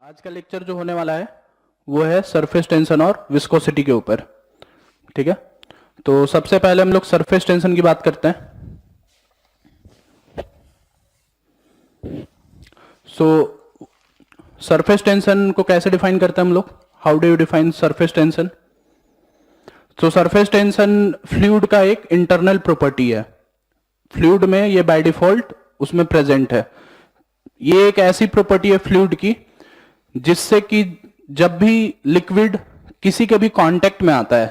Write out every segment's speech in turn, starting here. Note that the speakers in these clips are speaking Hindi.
आज का लेक्चर जो होने वाला है वो है सरफेस टेंशन और विस्कोसिटी के ऊपर। ठीक है, तो सबसे पहले हम लोग सरफेस टेंशन की बात करते हैं। सरफेस टेंशन को कैसे डिफाइन करते हैं हम लोग? How do you define surface tension? तो सरफेस टेंशन फ्लूइड का एक इंटरनल प्रॉपर्टी है। फ्लूइड में ये बाय डिफॉल्ट उसमें प्रेजेंट है। ये एक ऐसी प्रॉपर्टी है फ्लूइड की जिससे कि जब भी लिक्विड किसी के भी कांटेक्ट में आता है,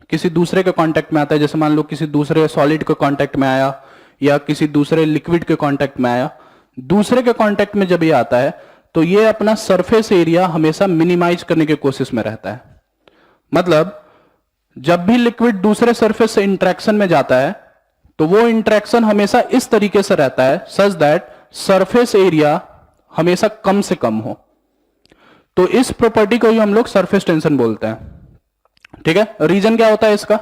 किसी दूसरे के कांटेक्ट में आता है, जैसे मान लो किसी दूसरे सॉलिड के कांटेक्ट में आया या किसी दूसरे लिक्विड के कांटेक्ट में आया, दूसरे के कांटेक्ट में जब ये आता है तो ये अपना सरफेस एरिया हमेशा मिनिमाइज करने की कोशिश में रहता है। मतलब जब भी लिक्विड दूसरे सरफेस से इंटरेक्शन में जाता है तो वो इंटरेक्शन हमेशा इस तरीके से रहता है सच दैट सरफेस एरिया हमेशा कम से कम हो। तो इस प्रॉपर्टी को ही हम लोग सरफेस टेंशन बोलते हैं। ठीक है, रीजन क्या होता है इसका?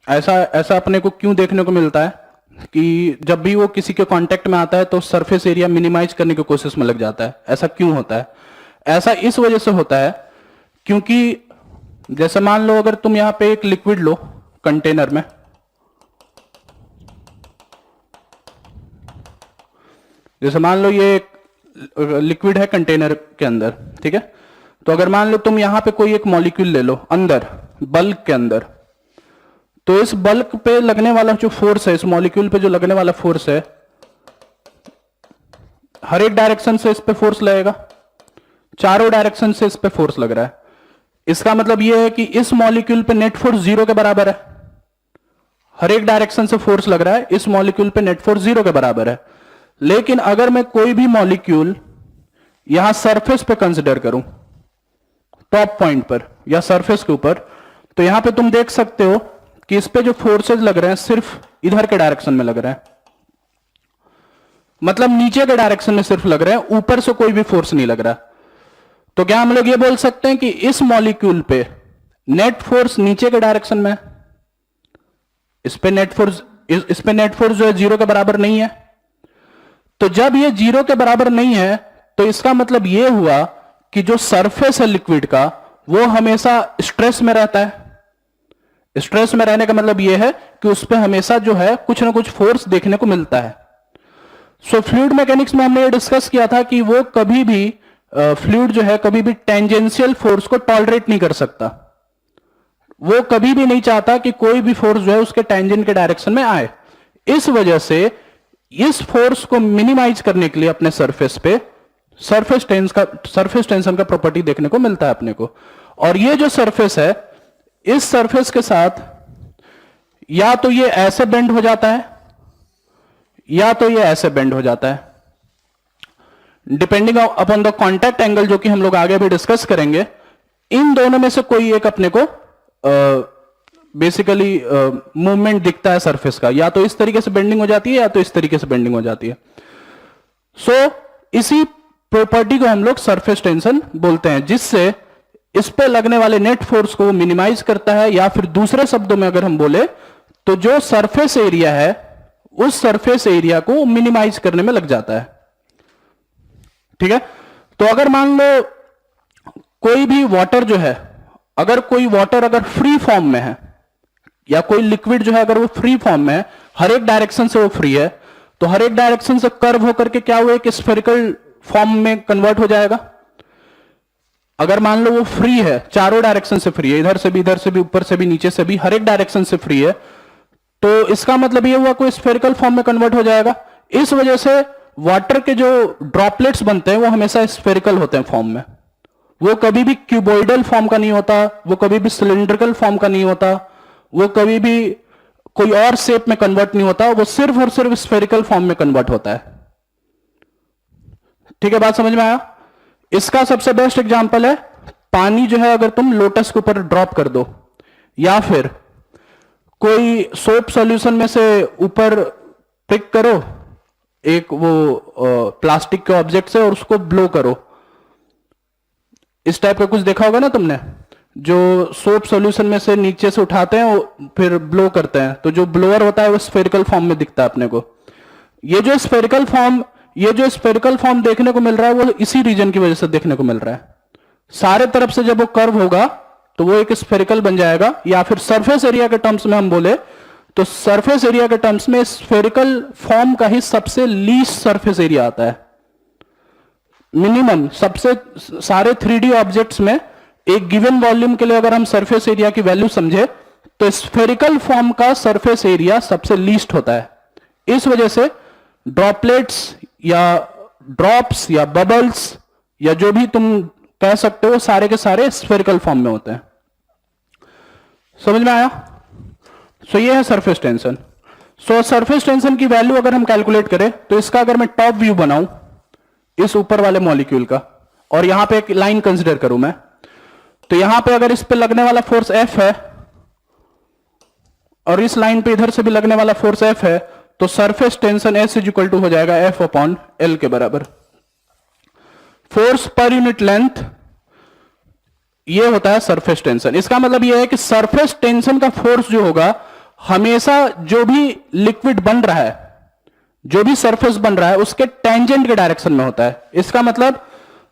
ऐसा अपने को क्यों देखने को मिलता है कि जब भी वो किसी के कांटेक्ट में आता है तो सरफेस एरिया मिनिमाइज करने की कोशिश में लग जाता है? ऐसा क्यों होता है? ऐसा इस वजह से होता है क्योंकि जैसे मान लो अगर तुम यहां पे एक लिक्विड लो कंटेनर में, जैसे मान लो ये एक लिक्विड है कंटेनर के अंदर, ठीक है, तो अगर मान लो तुम यहां पे कोई एक मॉलिक्यूल ले लो अंदर बल्क के अंदर, तो इस बल्क पे लगने वाला जो फोर्स है, इस मॉलिक्यूल पे जो लगने वाला फोर्स है, हर एक डायरेक्शन से इस पे फोर्स लगेगा, चारों डायरेक्शन से इस पे फोर्स लग रहा है। इसका मतलब यह है कि इस मॉलिक्यूल पे नेट फोर्स 0 के बराबर है। हर एक डायरेक्शन से फोर्स लग रहा है, इस मॉलिक्यूल पे नेट फोर्स 0 के बराबर है। लेकिन अगर मैं कोई भी मॉलिक्यूल यहां सरफेस पे कंसिडर करूं, टॉप पॉइंट पर या सरफेस के ऊपर, तो यहां पे तुम देख सकते हो कि इस पे जो फोर्सेस लग रहे हैं सिर्फ इधर के डायरेक्शन में लग रहे हैं। मतलब नीचे के डायरेक्शन में सिर्फ लग रहे हैं, ऊपर से कोई भी फोर्स नहीं लग रहा। तो क्या हम लोग ये बोल सकते हैं कि इस मॉलिक्यूल पे नेट फोर्स नीचे के डायरेक्शन में, इस पे नेट फोर्स जो है 0 के बराबर नहीं है। तो जब ये 0 के बराबर नहीं है तो इसका मतलब यह हुआ कि जो सरफेस है लिक्विड का वो हमेशा स्ट्रेस में रहता है। स्ट्रेस में रहने का मतलब यह है कि उस पर हमेशा जो है कुछ ना कुछ फोर्स देखने को मिलता है। सो फ्लूइड मैकेनिक्स में हमने ये डिस्कस किया था कि वो कभी भी फ्लूइड जो है कभी भी टेंजेंशियल फोर्स को टॉलरेट नहीं कर सकता। वो कभी भी नहीं चाहता कि कोई भी फोर्स जो है उसके टेंजेंट के डायरेक्शन में आए। इस वजह से इस फोर्स को मिनिमाइज करने के लिए अपने सरफेस पे सरफेस टेंशन का प्रॉपर्टी देखने को मिलता है अपने को। और ये जो सरफेस है, इस सरफेस के साथ या तो ये ऐसे बेंड हो जाता है या तो ये ऐसे बेंड हो जाता है, depending upon the contact angle, जो कि हम लोग आगे भी डिस्कस करेंगे। इन दोनों में से कोई एक अपने को बेसिकली मूवमेंट दिखता है सरफेस का, या तो इस तरीके से बेंडिंग हो जाती है या तो इस तरीके से बेंडिंग हो जाती है। सो इसी प्रॉपर्टी को हम लोग सरफेस टेंशन बोलते हैं, जिससे इस पे लगने वाले नेट फोर्स को मिनिमाइज करता है, या फिर दूसरे शब्दों में अगर हम बोले तो जो सरफेस एरिया है उस सरफेस एरिया को मिनिमाइज करने में लग जाता है। ठीक है, तो अगर मान लो कोई भी वाटर जो है, अगर कोई वाटर अगर फ्री फॉर्म में है, या कोई लिक्विड जो है अगर वो फ्री फॉर्म में है, हर एक डायरेक्शन से वो फ्री है, तो हर एक डायरेक्शन से कर्व होकर के क्या हुआ कि स्फेरिकल फॉर्म में कन्वर्ट हो जाएगा। अगर मान लो वो फ्री है, चारों डायरेक्शन से फ्री है, इधर से भी, ऊपर से भी, नीचे से भी, हर एक डायरेक्शन से फ्री है, तो इसका मतलब ये हुआ कोई स्फेरिकल फॉर्म में कन्वर्ट हो जाएगा। इस वजह से वाटर के जो ड्रॉपलेट्स बनते हैं वो हमेशा स्फेरिकल होते हैं फॉर्म में। वो कभी भी क्यूबॉइडल फॉर्म का नहीं होता, वो कभी भी सिलिंड्रिकल फॉर्म का नहीं होता, वो कभी भी कोई और शेप में कन्वर्ट नहीं होता, वो सिर्फ और सिर्फ स्फेरिकल फॉर्म में कन्वर्ट होता है। ठीक है, बात समझ में आया? इसका सबसे बेस्ट एग्जांपल है पानी जो है अगर तुम लोटस के ऊपर ड्रॉप कर दो, या फिर कोई सोप सॉल्यूशन में से ऊपर पिक करो एक वो प्लास्टिक के ऑब्जेक्ट से और उसको ब्लो करो, इस टाइप का कुछ देखा होगा ना तुमने, जो सोप सॉल्यूशन में से नीचे से उठाते हैं फिर ब्लो करते हैं, तो जो ब्लोअर होता है वो स्फेरिकल फॉर्म में दिखता है अपने को। ये जो स्फेरिकल फॉर्म ये जो स्फेरिकल फॉर्म देखने को मिल रहा है वो इसी रीजन की वजह से देखने को मिल रहा है। सारे तरफ से जब वो कर्व होगा तो वो एक स्फेरिकल बन जाएगा, या फिर सरफेस एरिया के टर्म्स में हम बोले तो सरफेस एरिया के टर्म्स में स्फेरिकल फॉर्म का ही सबसे लीस्ट सरफेस एरिया आता है। मिनिमम सबसे सारे 3D ऑब्जेक्ट्स में एक गिवन वॉल्यूम के लिए अगर हम सरफेस एरिया की वैल्यू समझे तो स्फेरिकल फॉर्म का सरफेस एरिया सबसे लीस्ट होता है। इस वजह से ड्रॉपलेट्स या ड्रॉप्स या बबल्स या जो भी तुम कह सकते हो सारे के सारे स्फेरिकल फॉर्म में होते हैं। समझ में आया? सो ये है सरफेस टेंशन। सो सरफेस टेंशन की वैल्यू अगर हम कैलकुलेट करें तो इसका अगर मैं टॉप व्यू बनाऊं इस ऊपर वाले मॉलिक्यूल का और यहां पे एक लाइन कंसीडर करूं मैं, तो यहां पे अगर इस पे लगने वाला फोर्स F है और इस लाइन पे इधर से भी लगने वाला फोर्स F है तो surface tension S is equal to हो जाएगा F अपॉन L के बराबर। फोर्स पर यूनिट लेंथ ये होता है सरफेस टेंशन। इसका मतलब ये है कि सरफेस टेंशन का फोर्स जो होगा हमेशा जो भी लिक्विड बन रहा है, जो भी सरफेस बन रहा है उसके टेंजेंट के डायरेक्शन में होता है। इसका मतलब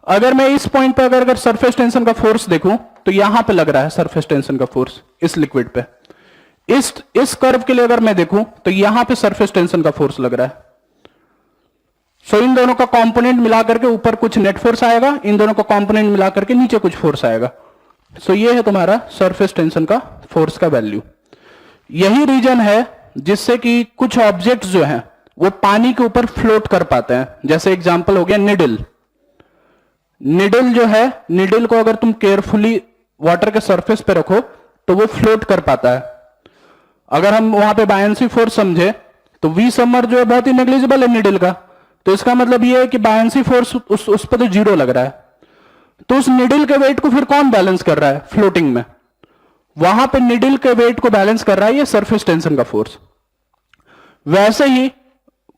अगर मैं इस पॉइंट पर अगर सरफेस टेंशन का फोर्स देखूं तो यहां पे लग रहा है सरफेस टेंशन का फोर्स इस लिक्विड पे। इस कर्व के लिए अगर मैं देखूं तो यहां पे सरफेस टेंशन का फोर्स लग रहा है। सो इन दोनों का कंपोनेंट मिलाकर के ऊपर कुछ नेट फोर्स आएगा, इन दोनों का कंपोनेंट मिलाकर के नीचे कुछ फोर्स आएगा। सो ये है तुम्हारा सरफेस टेंशन का फोर्स का वैल्यू। यही रीजन है जिससे कि कुछ ऑब्जेक्ट्स जो हैं वो पानी के ऊपर फ्लोट कर पाते हैं। जैसे एग्जांपल हो गया निडल। निडल जो है, निडल को अगर तुम केयरफुली वाटर के सरफेस पे रखो तो वो फ्लोट कर पाता है। अगर हम वहां पे बायंसी फोर्स समझे तो वी समर जो है बहुत ही नेग्लिजिबल है निडल का, तो इसका मतलब ये है कि बायंसी फोर्स उस पर तो जीरो लग रहा है। तो उस निडल के वेट को फिर कौन बैलेंस कर रहा है फ्लोटिंग में? वहां पे निडल के वेट को बैलेंस कर रहा है ये सरफेस टेंशन का फोर्स। वैसे ही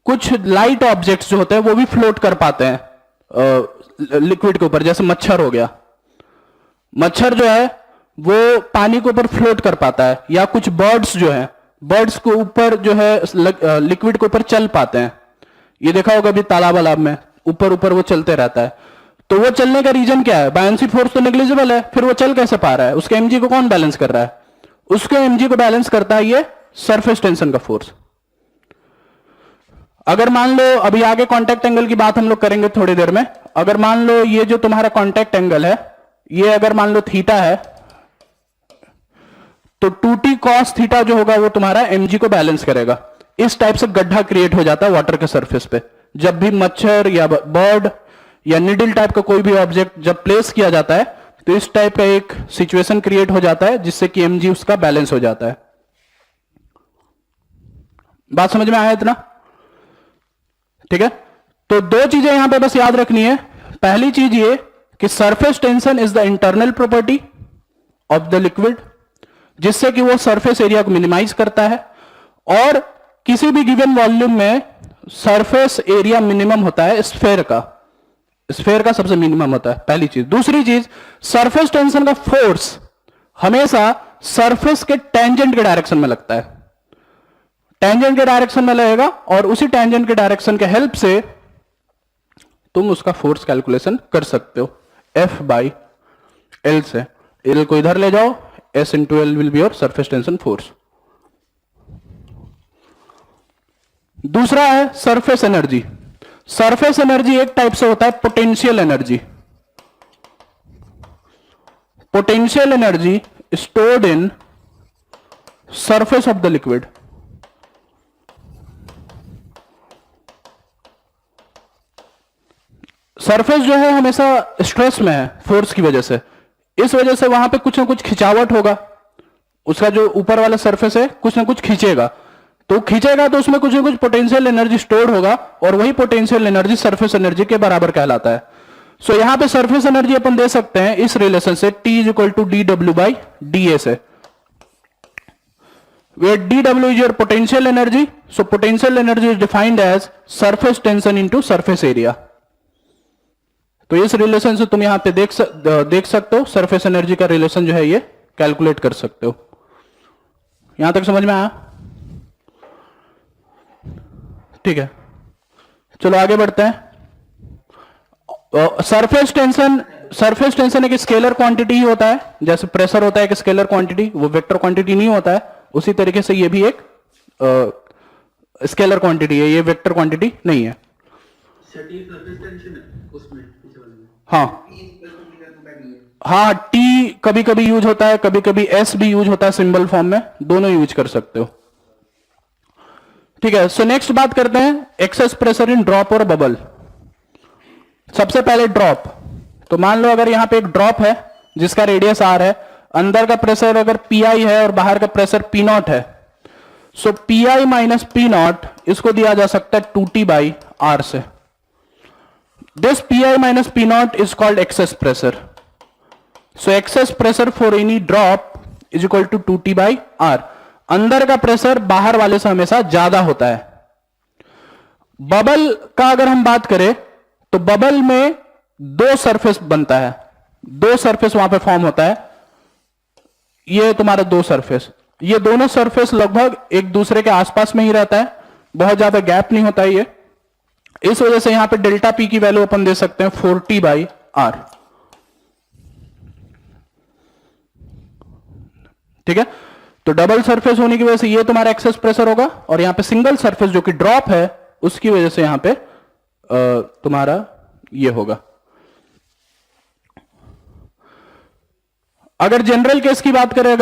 कुछ लाइट ऑब्जेक्ट्स जो होते हैं वो भी फ्लोट कर पाते हैं लिक्विड के ऊपर, जैसे मच्छर हो गया। मच्छर जो है वो पानी के ऊपर फ्लोट कर पाता है, या कुछ बर्ड्स जो है बर्ड्स के ऊपर जो है लिक्विड के ऊपर चल पाते हैं। ये देखा होगा भी तालाब वालाब में ऊपर ऊपर वो चलते रहता है। तो वो चलने का रीजन क्या है? बायंसी फोर्स तो नेग्लिजिबल है, फिर वो चल कैसे पा रहा है? उसके एमजी को कौन बैलेंस कर रहा है? उसके एमजी को बैलेंस करता है ये सरफेस टेंशन का फोर्स। अगर मान लो अभी आगे कांटेक्ट एंगल की बात हम लोग करेंगे थोड़ी देर में। अगर मान लो ये जो तुम्हारा कांटेक्ट एंगल है ये अगर मान लो थीटा है तो 2t cos थीटा जो होगा वो तुम्हारा mg को बैलेंस करेगा। इस टाइप से गड्ढा क्रिएट हो जाता है वाटर के सरफेस पे। जब भी मच्छर या बर्ड या निडल टाइप का कोई भी ऑब्जेक्ट जब प्लेस किया जाता है तो इस टाइप का एक सिचुएशन क्रिएट हो जाता है जिससे कि mg उसका बैलेंस हो जाता है। बात समझ में आया इतना? ठीक है, तो दो चीजें यहां पे बस याद रखनी है। पहली चीज ये कि surface tension is the internal property of the liquid, जिससे कि वो सरफेस एरिया को मिनिमाइज करता है, और किसी भी गिवन वॉल्यूम में सरफेस एरिया मिनिमम होता है स्फेयर का। स्फेयर का सबसे मिनिमम होता है, पहली चीज। दूसरी चीज, सरफेस टेंशन का फोर्स हमेशा सरफेस के टेंजेंट के डायरेक्शन में लगता है। टेंजेंट के डायरेक्शन में लगेगा और उसी टेंजेंट के डायरेक्शन के हेल्प से तुम उसका फोर्स कैलकुलेशन कर सकते हो F बाई L से। L को इधर ले जाओ, S into L will be your surface tension force. दूसरा है सरफेस एनर्जी। सरफेस एनर्जी एक टाइप से होता है potential energy. Potential energy stored in surface of the liquid. Surface जो है हमेशा स्ट्रेस में है फोर्स की वजह से। इस वजह से वहां पे कुछ ना कुछ खिंचावट होगा। उसका जो ऊपर वाला सरफेस है कुछ ना कुछ खींचेगा, तो खींचेगा तो उसमें कुछ ना कुछ पोटेंशियल एनर्जी स्टोर होगा, और वही पोटेंशियल एनर्जी सरफेस एनर्जी के बराबर कहलाता है। सो यहां पे सरफेस एनर्जी अपन दे सकते हैं इस रिलेशन से T is equal to dW by dA से, where dW is your potential energy. So potential energy is defined as surface tension into surface area. तो इस रिलेशन से तुम यहां पे देख सकते हो सरफेस एनर्जी का रिलेशन जो है ये कैलकुलेट कर सकते हो। यहां तक समझ में आया? ठीक है, चलो आगे बढ़ते हैं। सरफेस टेंशन एक स्केलर क्वांटिटी ही होता है, जैसे प्रेशर होता है एक स्केलर क्वांटिटी, वो वेक्टर क्वांटिटी नहीं होता है। उसी तरीके से ये भी एक स्केलर क्वांटिटी है, ये वेक्टर क्वांटिटी नहीं है। हाँ हाँ, टी कभी कभी यूज होता है, कभी कभी एस भी यूज होता है सिंबल फॉर्म में, दोनों यूज कर सकते हो। ठीक है, सो नेक्स्ट बात करते हैं एक्सेस प्रेशर इन ड्रॉप और बबल। सबसे पहले ड्रॉप, तो मान लो अगर यहां पे एक ड्रॉप है जिसका रेडियस आर है, अंदर का प्रेशर अगर पी आई है और बाहर का प्रेशर पी नॉट है, so P i minus P naught इसको दिया जा सकता है 2T बाई आर से। This P i minus P naught is called excess pressure. So excess pressure for any drop is equal to 2T by R. अंदर का प्रेशर बाहर वाले से हमेशा ज्यादा होता है। बबल का अगर हम बात करें तो बबल में दो सरफेस बनता है, दो सरफेस वहां पे फॉर्म होता है। ये तुम्हारा दो सरफेस, ये दोनों सरफेस लगभग एक दूसरे के आसपास में ही रहता है, बहुत ज्यादा गैप नहीं होता है ये। इस वजह से यहां पे डेल्टा पी की वैल्यू अपन दे सकते हैं 4T बाई आर। ठीक है, तो डबल सरफेस होने की वजह से ये तुम्हारा एक्सेस प्रेशर होगा, और यहां पे सिंगल सरफेस जो कि ड्रॉप है उसकी वजह से यहां पे तुम्हारा ये होगा। अगर जनरल केस की बात करें,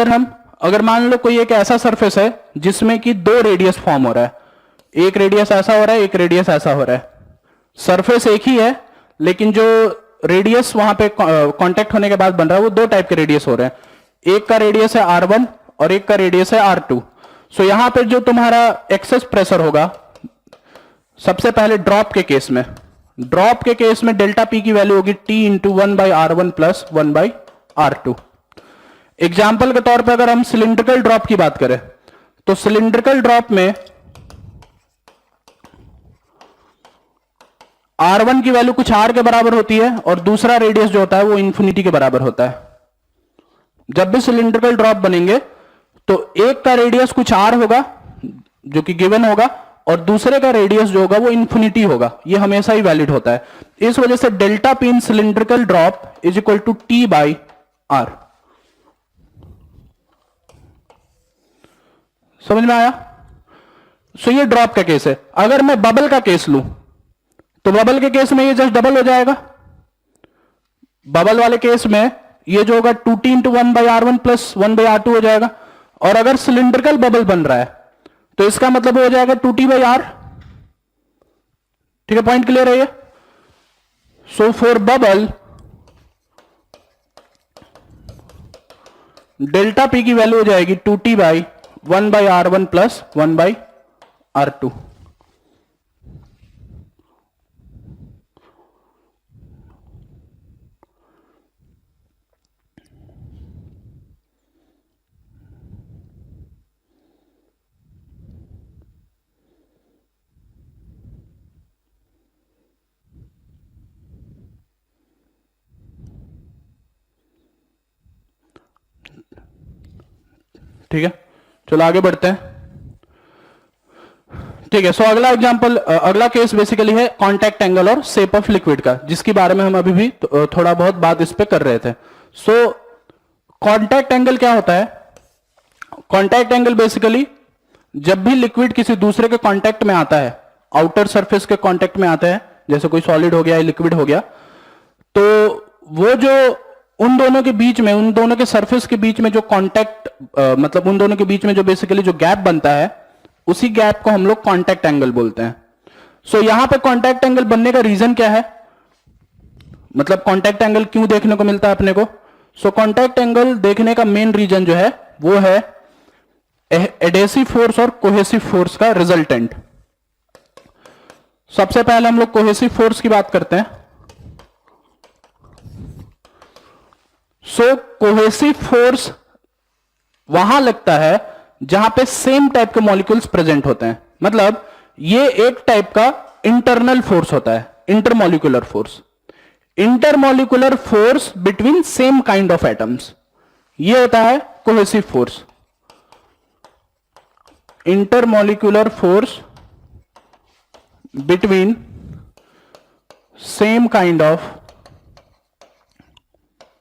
अगर मान लो कोई एक ऐसा सरफेस है जिसमें कि दो रेडियस फॉर्म हो रहा है, एक रेडियस ऐसा हो रहा है, एक रेडियस ऐसा हो रहा है, सरफेस एक ही है लेकिन जो रेडियस वहां पे कांटेक्ट होने के बाद बन रहा है वो दो टाइप के रेडियस हो रहे हैं, एक का रेडियस है R1 और एक का रेडियस है R2। सो यहां पे जो तुम्हारा एक्सेस प्रेशर होगा, सबसे पहले ड्रॉप के केस में डेल्टा पी की वैल्यू होगी T into 1/R1 plus 1/R2। Example के तौर पे अगर हम सिलिंड्रिकल ड्रॉप की बात करें तो सिलिंड्रिकल ड्रॉप में R1 की वैल्यू कुछ R के बराबर होती है और दूसरा रेडियस जो होता है वो इंफिनिटी के बराबर होता है। जब भी सिलिंड्रिकल ड्रॉप बनेंगे तो एक का रेडियस कुछ R होगा जो कि गिवन होगा, और दूसरे का रेडियस जो होगा वो इंफिनिटी होगा, ये हमेशा ही वैलिड होता है। इस वजह से delta P in cylindrical drop is equal to T by R. समझ में आया? सो ये ड्रॉप का केस है। अगर मैं बबल का केस लूं तो बबल के केस में ये जस्ट डबल हो जाएगा। बबल वाले केस में ये जो होगा 2T into 1/R1 plus 1/R2 हो जाएगा, और अगर सिलिंड्रिकल बबल बन रहा है तो इसका मतलब हो जाएगा 2T बाई आर। ठीक है, पॉइंट क्लियर है ये? So for bubble delta P की वैल्यू हो जाएगी 2T by 1/R1 plus 1/R2। ठीक है, चलो आगे बढ़ते हैं। ठीक है, सो अगला एग्जांपल, अगला केस बेसिकली है कांटेक्ट एंगल और शेप ऑफ लिक्विड का, जिसके बारे में हम अभी भी थोड़ा बहुत बात इस पे कर रहे थे। सो कांटेक्ट एंगल क्या होता है? कांटेक्ट एंगल बेसिकली जब भी लिक्विड किसी दूसरे के कांटेक्ट में आता है, आउटर सरफेस के कांटेक्ट में आता है, जैसे कोई सॉलिड हो गया या लिक्विड हो गया, तो वो जो उन दोनों के बीच में, उन दोनों के सरफेस के बीच में जो कांटेक्ट, मतलब उन दोनों के बीच में जो बेसिकली जो गैप बनता है, उसी गैप को हम लोग कांटेक्ट एंगल बोलते हैं। सो यहां पे कांटेक्ट एंगल बनने का रीजन क्या है, मतलब कांटेक्ट एंगल क्यों देखने को मिलता है अपने को? सो कांटेक्ट एंगल देखने का मेन रीजन जो है वो है एडेसिव फोर्स और कोहेसिव फोर्स का रिजल्टेंट। सबसे पहले हम लोग कोहेसिव फोर्स की बात करते हैं। सो कोहेसिव फोर्स वहां लगता है जहां पे सेम टाइप के मॉलिक्यूल्स प्रेजेंट होते हैं, मतलब ये एक टाइप का इंटरनल फोर्स होता है, intermolecular force. Intermolecular force between same kind of atoms, ये होता है cohesive force. Intermolecular force between same kind of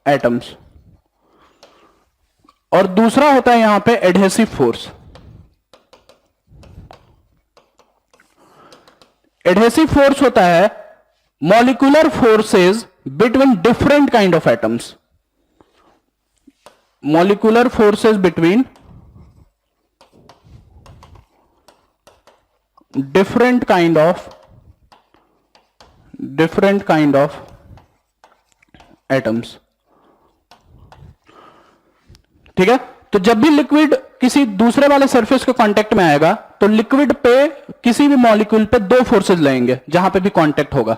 atoms, और दूसरा होता है यहां पे एडहेसिव फोर्स। एडहेसिव फोर्स होता है molecular forces between different kind of atoms. Molecular forces between different kind of atoms। ठीक है, तो जब भी लिक्विड किसी दूसरे वाले सरफेस के कांटेक्ट में आएगा तो लिक्विड पे किसी भी मॉलिक्यूल पे दो फोर्सेस लगेंगे जहां पे भी कांटेक्ट होगा।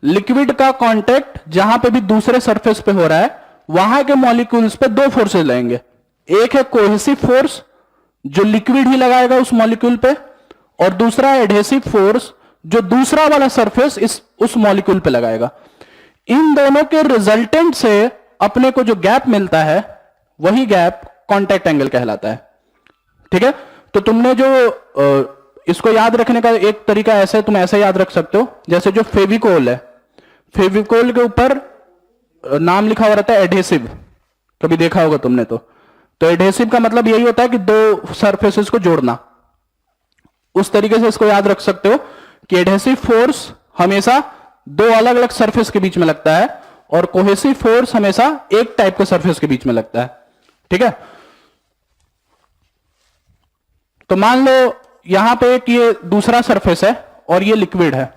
लिक्विड का कांटेक्ट जहां पे भी दूसरे सरफेस पे हो रहा है वहां के मॉलिक्यूल्स पे दो फोर्सेस लगेंगे। एक है कोहेसिव फोर्स जो लिक्विड ही लगाएगा उस मॉलिक्यूल पे, और दूसरा एडहेसिव फोर्स जो दूसरा वाला सरफेस उस मॉलिक्यूल पे लगाएगा। इन दोनों के रिजल्टेंट से अपने को जो गैप मिलता है वही गैप कांटेक्ट एंगल कहलाता है। ठीक है, तो तुमने जो इसको याद रखने का एक तरीका ऐसे, तुम ऐसे याद रख सकते हो जैसे जो फेविकोल है, फेविकोल के ऊपर नाम लिखा हुआ रहता है एडहेसिव, कभी देखा होगा तुमने। तो एडहेसिव का मतलब यही होता है कि दो सरफेसेस को जोड़ना। उस तरीके से इसको याद रख सकते हो कि एडहेसिव फोर्स हमेशा दो अलग अलग सरफेस के बीच में लगता है और कोहेसिव फोर्स हमेशा एक टाइप के सरफेस के बीच में लगता है। ठीक है, तो मान लो यहां पे एक ये दूसरा सरफेस है और ये लिक्विड है,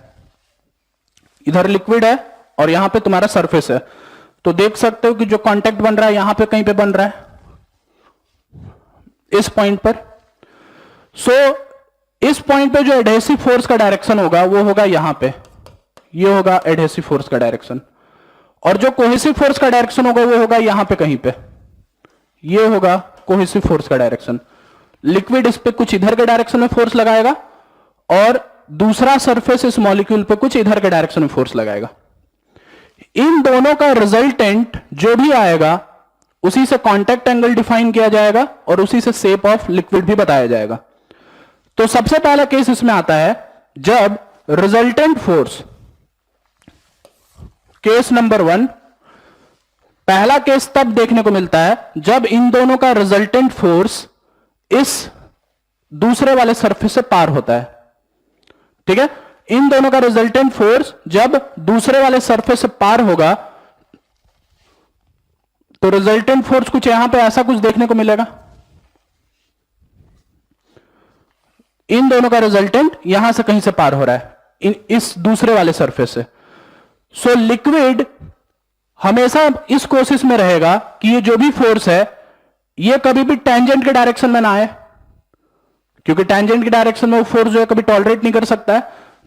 इधर लिक्विड है और यहां पे तुम्हारा सरफेस है। तो देख सकते हो कि जो कांटेक्ट बन रहा है यहां पे कहीं पे बन रहा है, इस पॉइंट पर। इस पॉइंट पे जो एडहेसिव फोर्स का डायरेक्शन होगा वो होगा यहां पे, ये होगा एडहेसिव फोर्स का डायरेक्शन, और जो कोहेसिव फोर्स का डायरेक्शन होगा वो होगा यहां पे कहीं पे, ये होगा कोहेसिव फोर्स का डायरेक्शन। लिक्विड इस पे कुछ इधर के डायरेक्शन में फोर्स लगाएगा और दूसरा सरफेस इस मॉलिक्यूल पे कुछ इधर के डायरेक्शन में फोर्स लगाएगा। इन दोनों का रिजल्टेंट जो भी आएगा उसी से कांटेक्ट एंगल डिफाइन किया जाएगा और उसी से शेप ऑफ लिक्विड भी बताया जाएगा। तो सबसे पहला केस इसमें आता है जब रिजल्टेंट फोर्स, केस नंबर 1, पहला केस तब देखने को मिलता है जब इन दोनों का रिजल्टेंट फोर्स इस दूसरे वाले सरफेस से पार होता है। ठीक है, इन दोनों का रिजल्टेंट फोर्स जब दूसरे वाले सरफेस से पार होगा तो रिजल्टेंट फोर्स कुछ यहां पे ऐसा कुछ देखने को मिलेगा। इन दोनों का रिजल्टेंट यहां से कहीं से पार हो रहा है, इस दूसरे वाले सरफेस से। सो लिक्विड हमेशा इस कोशिश में रहेगा कि ये जो भी फोर्स है ये कभी भी टेंजेंट के डायरेक्शन में ना आए, क्योंकि टेंजेंट के डायरेक्शन में वो फोर्स जो है कभी टॉलरेट नहीं कर सकता है।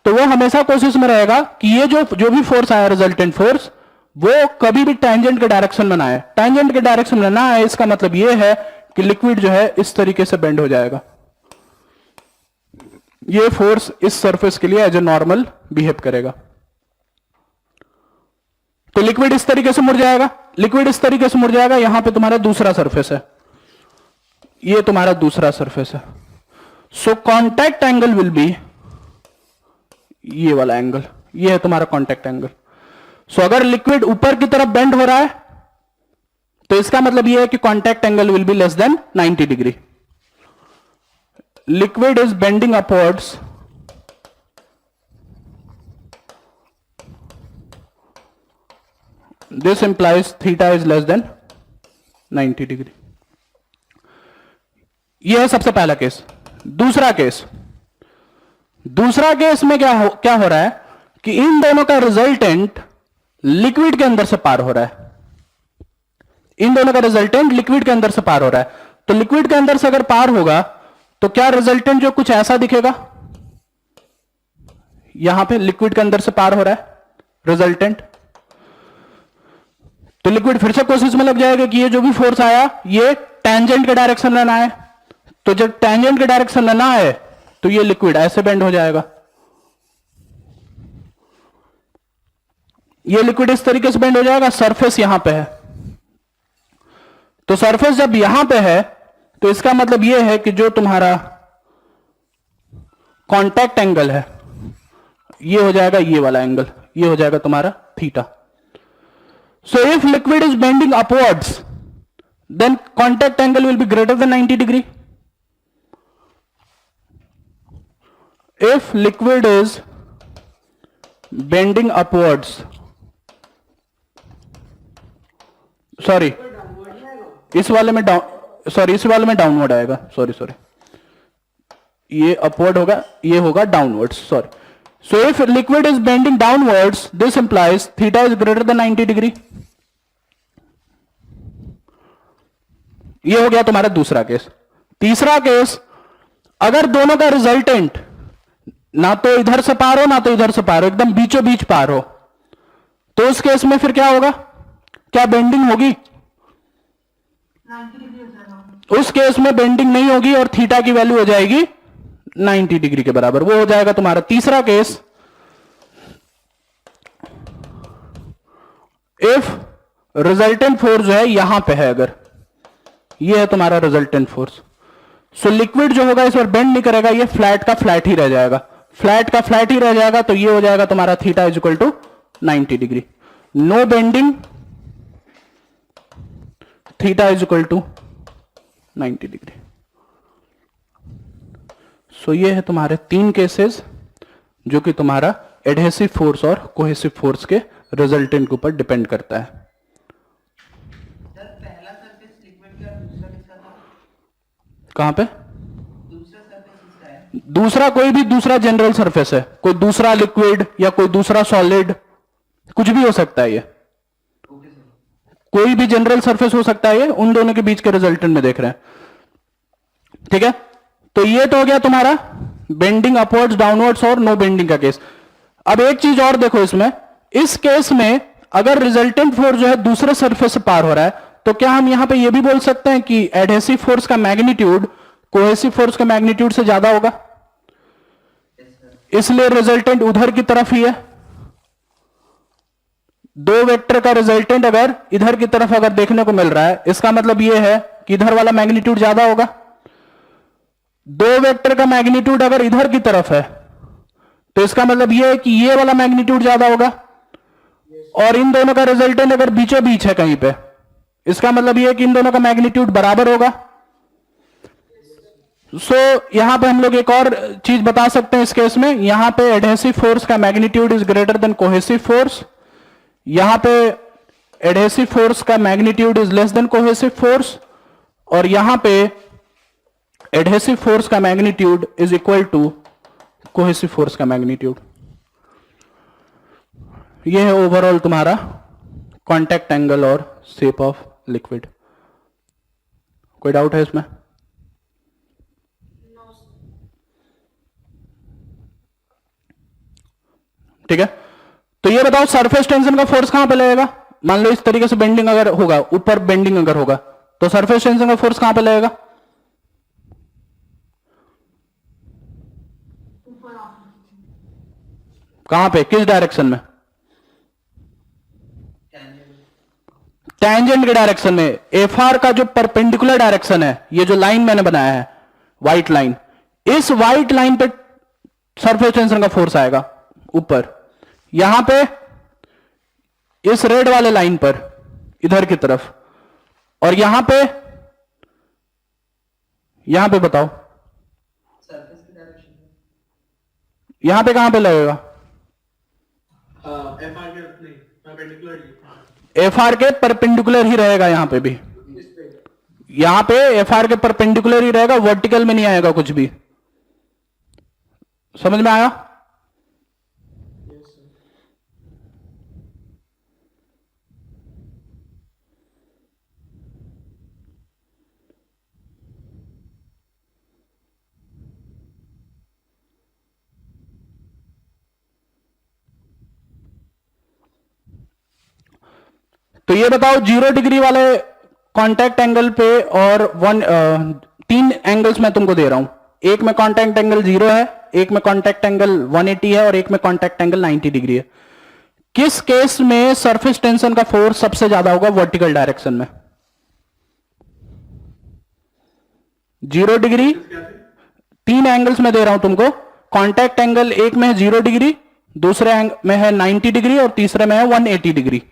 तो वो हमेशा कोशिश में रहेगा कि ये जो भी फोर्स आया रिजल्टेंट फोर्स वो कभी भी टेंजेंट के डायरेक्शन में ना आए। टेंजेंट के डायरेक्शन में ना आए इसका मतलब ये है कि लिक्विड जो है इस तरीके से बेंड हो जाएगा। ये फोर्स इस सरफेस के लिए एज ए नॉर्मल बिहेव करेगा। तो लिक्विड इस तरीके से मुड़ जाएगा, लिक्विड इस तरीके से मुड़ जाएगा। यहां पे तुम्हारा दूसरा सरफेस है, ये तुम्हारा दूसरा सरफेस है। सो कांटेक्ट एंगल विल बी ये वाला एंगल, ये है तुम्हारा कांटेक्ट एंगल। सो अगर लिक्विड ऊपर की तरफ बेंड हो रहा है तो इसका मतलब यह है कि contact angle will be less than 90 degree. Liquid is bending upwards this implies theta is less than 90 degree. यह है सबसे पहला केस। दूसरा केस में क्या हो रहा है कि इन दोनों का रिजल्टेंट लिक्विड के अंदर से पार हो रहा है। इन दोनों का रिजल्टेंट लिक्विड के अंदर से पार हो रहा है। तो लिक्विड के अंदर से अगर पार होगा तो क्या रिजल्टेंट जो कुछ ऐसा दिखेगा, यहां पे लिक्विड के अंदर से पार हो रहा है रिजल्टेंट। तो लिक्विड फिर से कोशिश में लग जाएगा कि ये जो भी फोर्स आया ये टेंजेंट के डायरेक्शन में ना आए। तो जब टेंजेंट के डायरेक्शन में ना आए तो ये लिक्विड ऐसे बेंड हो जाएगा। ये लिक्विड इस तरीके से बेंड हो जाएगा। सरफेस यहां पे है, तो सरफेस जब यहां पे है तो इसका मतलब यह है कि जो तुम्हारा कांटेक्ट एंगल है ये हो जाएगा ये वाला एंगल, ये हो जाएगा तुम्हारा theta. So if liquid is bending upwards then contact angle will be greater than 90 degree. If liquid is bending upwards, sorry इस वाले में डाउनवर्ड आएगा, सॉरी ये अपवर्ड होगा, ये होगा downwards, sorry. So if liquid is bending downwards this implies theta is greater than 90 degree. ये हो गया तुम्हारा दूसरा केस। तीसरा केस, अगर दोनों का रिजल्टेंट ना तो इधर से पार हो ना तो इधर से पार हो, एकदम बीचों बीच पार हो, तो उस केस में फिर क्या होगा, क्या बेंडिंग होगी? उस केस में बेंडिंग नहीं होगी और थीटा की वैल्यू हो जाएगी 90 डिग्री के बराबर। वो हो जाएगा तुम्हारा तीसरा केस। इफ रिजल्टेंट फोर्स जो है यहां पे है, अगर ये है तुम्हारा रिजल्टेंट फोर्स, सो लिक्विड जो होगा इस पर बेंड नहीं करेगा, ये फ्लैट का फ्लैट ही रह जाएगा, फ्लैट का फ्लैट ही रह जाएगा। तो ये हो जाएगा तुम्हारा theta is equal to 90 degree. No bending, theta is equal to 90 degree. So ये है तुम्हारे तीन केसेस जो कि तुम्हारा एडहेसिव फोर्स और कोहेसिव फोर्स के रिजल्टेंट के ऊपर डिपेंड करता है। पहला सरफेस लिक्विड का, दूसरा किसका था? कहां पे? दूसरा सरफेस किसका है? दूसरा कोई भी दूसरा जनरल सरफेस है, कोई दूसरा लिक्विड या कोई दूसरा सॉलिड, कुछ भी हो सकता है ये, कोई भी जनरल सरफेस हो सकता है ये, उन दोनों के बीच के रिजल्टेंट में देख रहे हैं। ठीक है, तो ये तो हो गया तुम्हारा बेंडिंग अपवर्ड्स डाउनवर्ड्स और नो बेंडिंग का केस। अब एक चीज और देखो इसमें, इस केस में अगर रिजल्टेंट फोर्स जो है दूसरे सरफेस से पार हो रहा है, तो क्या हम यहां पे ये भी बोल सकते हैं कि एडहेसिव फोर्स का मैग्नीट्यूड कोहेसिव फोर्स के मैग्नीट्यूड से ज्यादा होगा, इसलिए रिजल्टेंट उधर की तरफ ही है। दो वेक्टर का रिजल्टेंट अगर इधर की तरफ अगर देखने को मिल रहा है, इसका मतलब यह है कि इधर वाला मैग्नीट्यूड ज्यादा होगा। दो वेक्टर का मैग्नीट्यूड अगर इधर की तरफ है तो इसका मतलब यह है कि ये वाला मैग्नीट्यूड ज्यादा होगा, और इन दोनों का रिजल्टेंट अगर बीचों बीच है कहीं पे, इसका मतलब यह है कि इन दोनों का मैग्नीट्यूड बराबर होगा। सो यहां पे हम लोग एक और चीज बता सकते हैं इस केस में, यहां पे एडहेसिव फोर्स का magnitude is greater than cohesive force, यहां पे एडहेसिव फोर्स का magnitude is less than cohesive force, और यहां पे एडहेसिव फोर्स का magnitude is equal to cohesive force का मैग्नीट्यूड। यह है ओवरऑल तुम्हारा कांटेक्ट एंगल और शेप ऑफ लिक्विड। कोई डाउट है इसमें? ठीक है, तो ये बताओ सरफेस टेंशन का फोर्स कहां पे लगेगा? मान लो इस तरीके से बेंडिंग अगर होगा, ऊपर बेंडिंग अगर होगा, तो सरफेस टेंशन का फोर्स कहां पे लगेगा? कहां पे, किस डायरेक्शन में? टेंजेंट के डायरेक्शन में। एफ आर का जो परपेंडिकुलर डायरेक्शन है, ये जो लाइन मैंने बनाया है व्हाइट लाइन, इस व्हाइट लाइन पे सरफेस टेंशन का फोर्स आएगा ऊपर, यहां पे इस रेड वाले लाइन पर इधर की तरफ, और यहां पे बताओ सरफेस की डायरेक्शन में यहां पे कहां पे लगेगा? एफ आर के परपेंडिकुलर ही रहेगा, यहां पे भी, यहां पे एफ आर के परपेंडिकुलर ही रहेगा, वर्टिकल में नहीं आएगा कुछ भी। समझ में आया? तो ये बताओ 0 डिग्री वाले कांटेक्ट एंगल पे और तीन एंगल्स मैं तुमको दे रहा हूं, एक में कांटेक्ट एंगल 0 है, एक में कांटेक्ट एंगल 180 है और एक में कांटेक्ट एंगल 90 डिग्री है। किस केस में सरफेस टेंशन का फोर्स सबसे ज्यादा होगा वर्टिकल डायरेक्शन में? 0 डिग्री, तीन एंगल्स में दे रहा हूं तुमको, कांटेक्ट एंगल एक में है 0 डिग्री, दूसरे में है 90 डिग्री और तीसरे में है 180 डिग्री।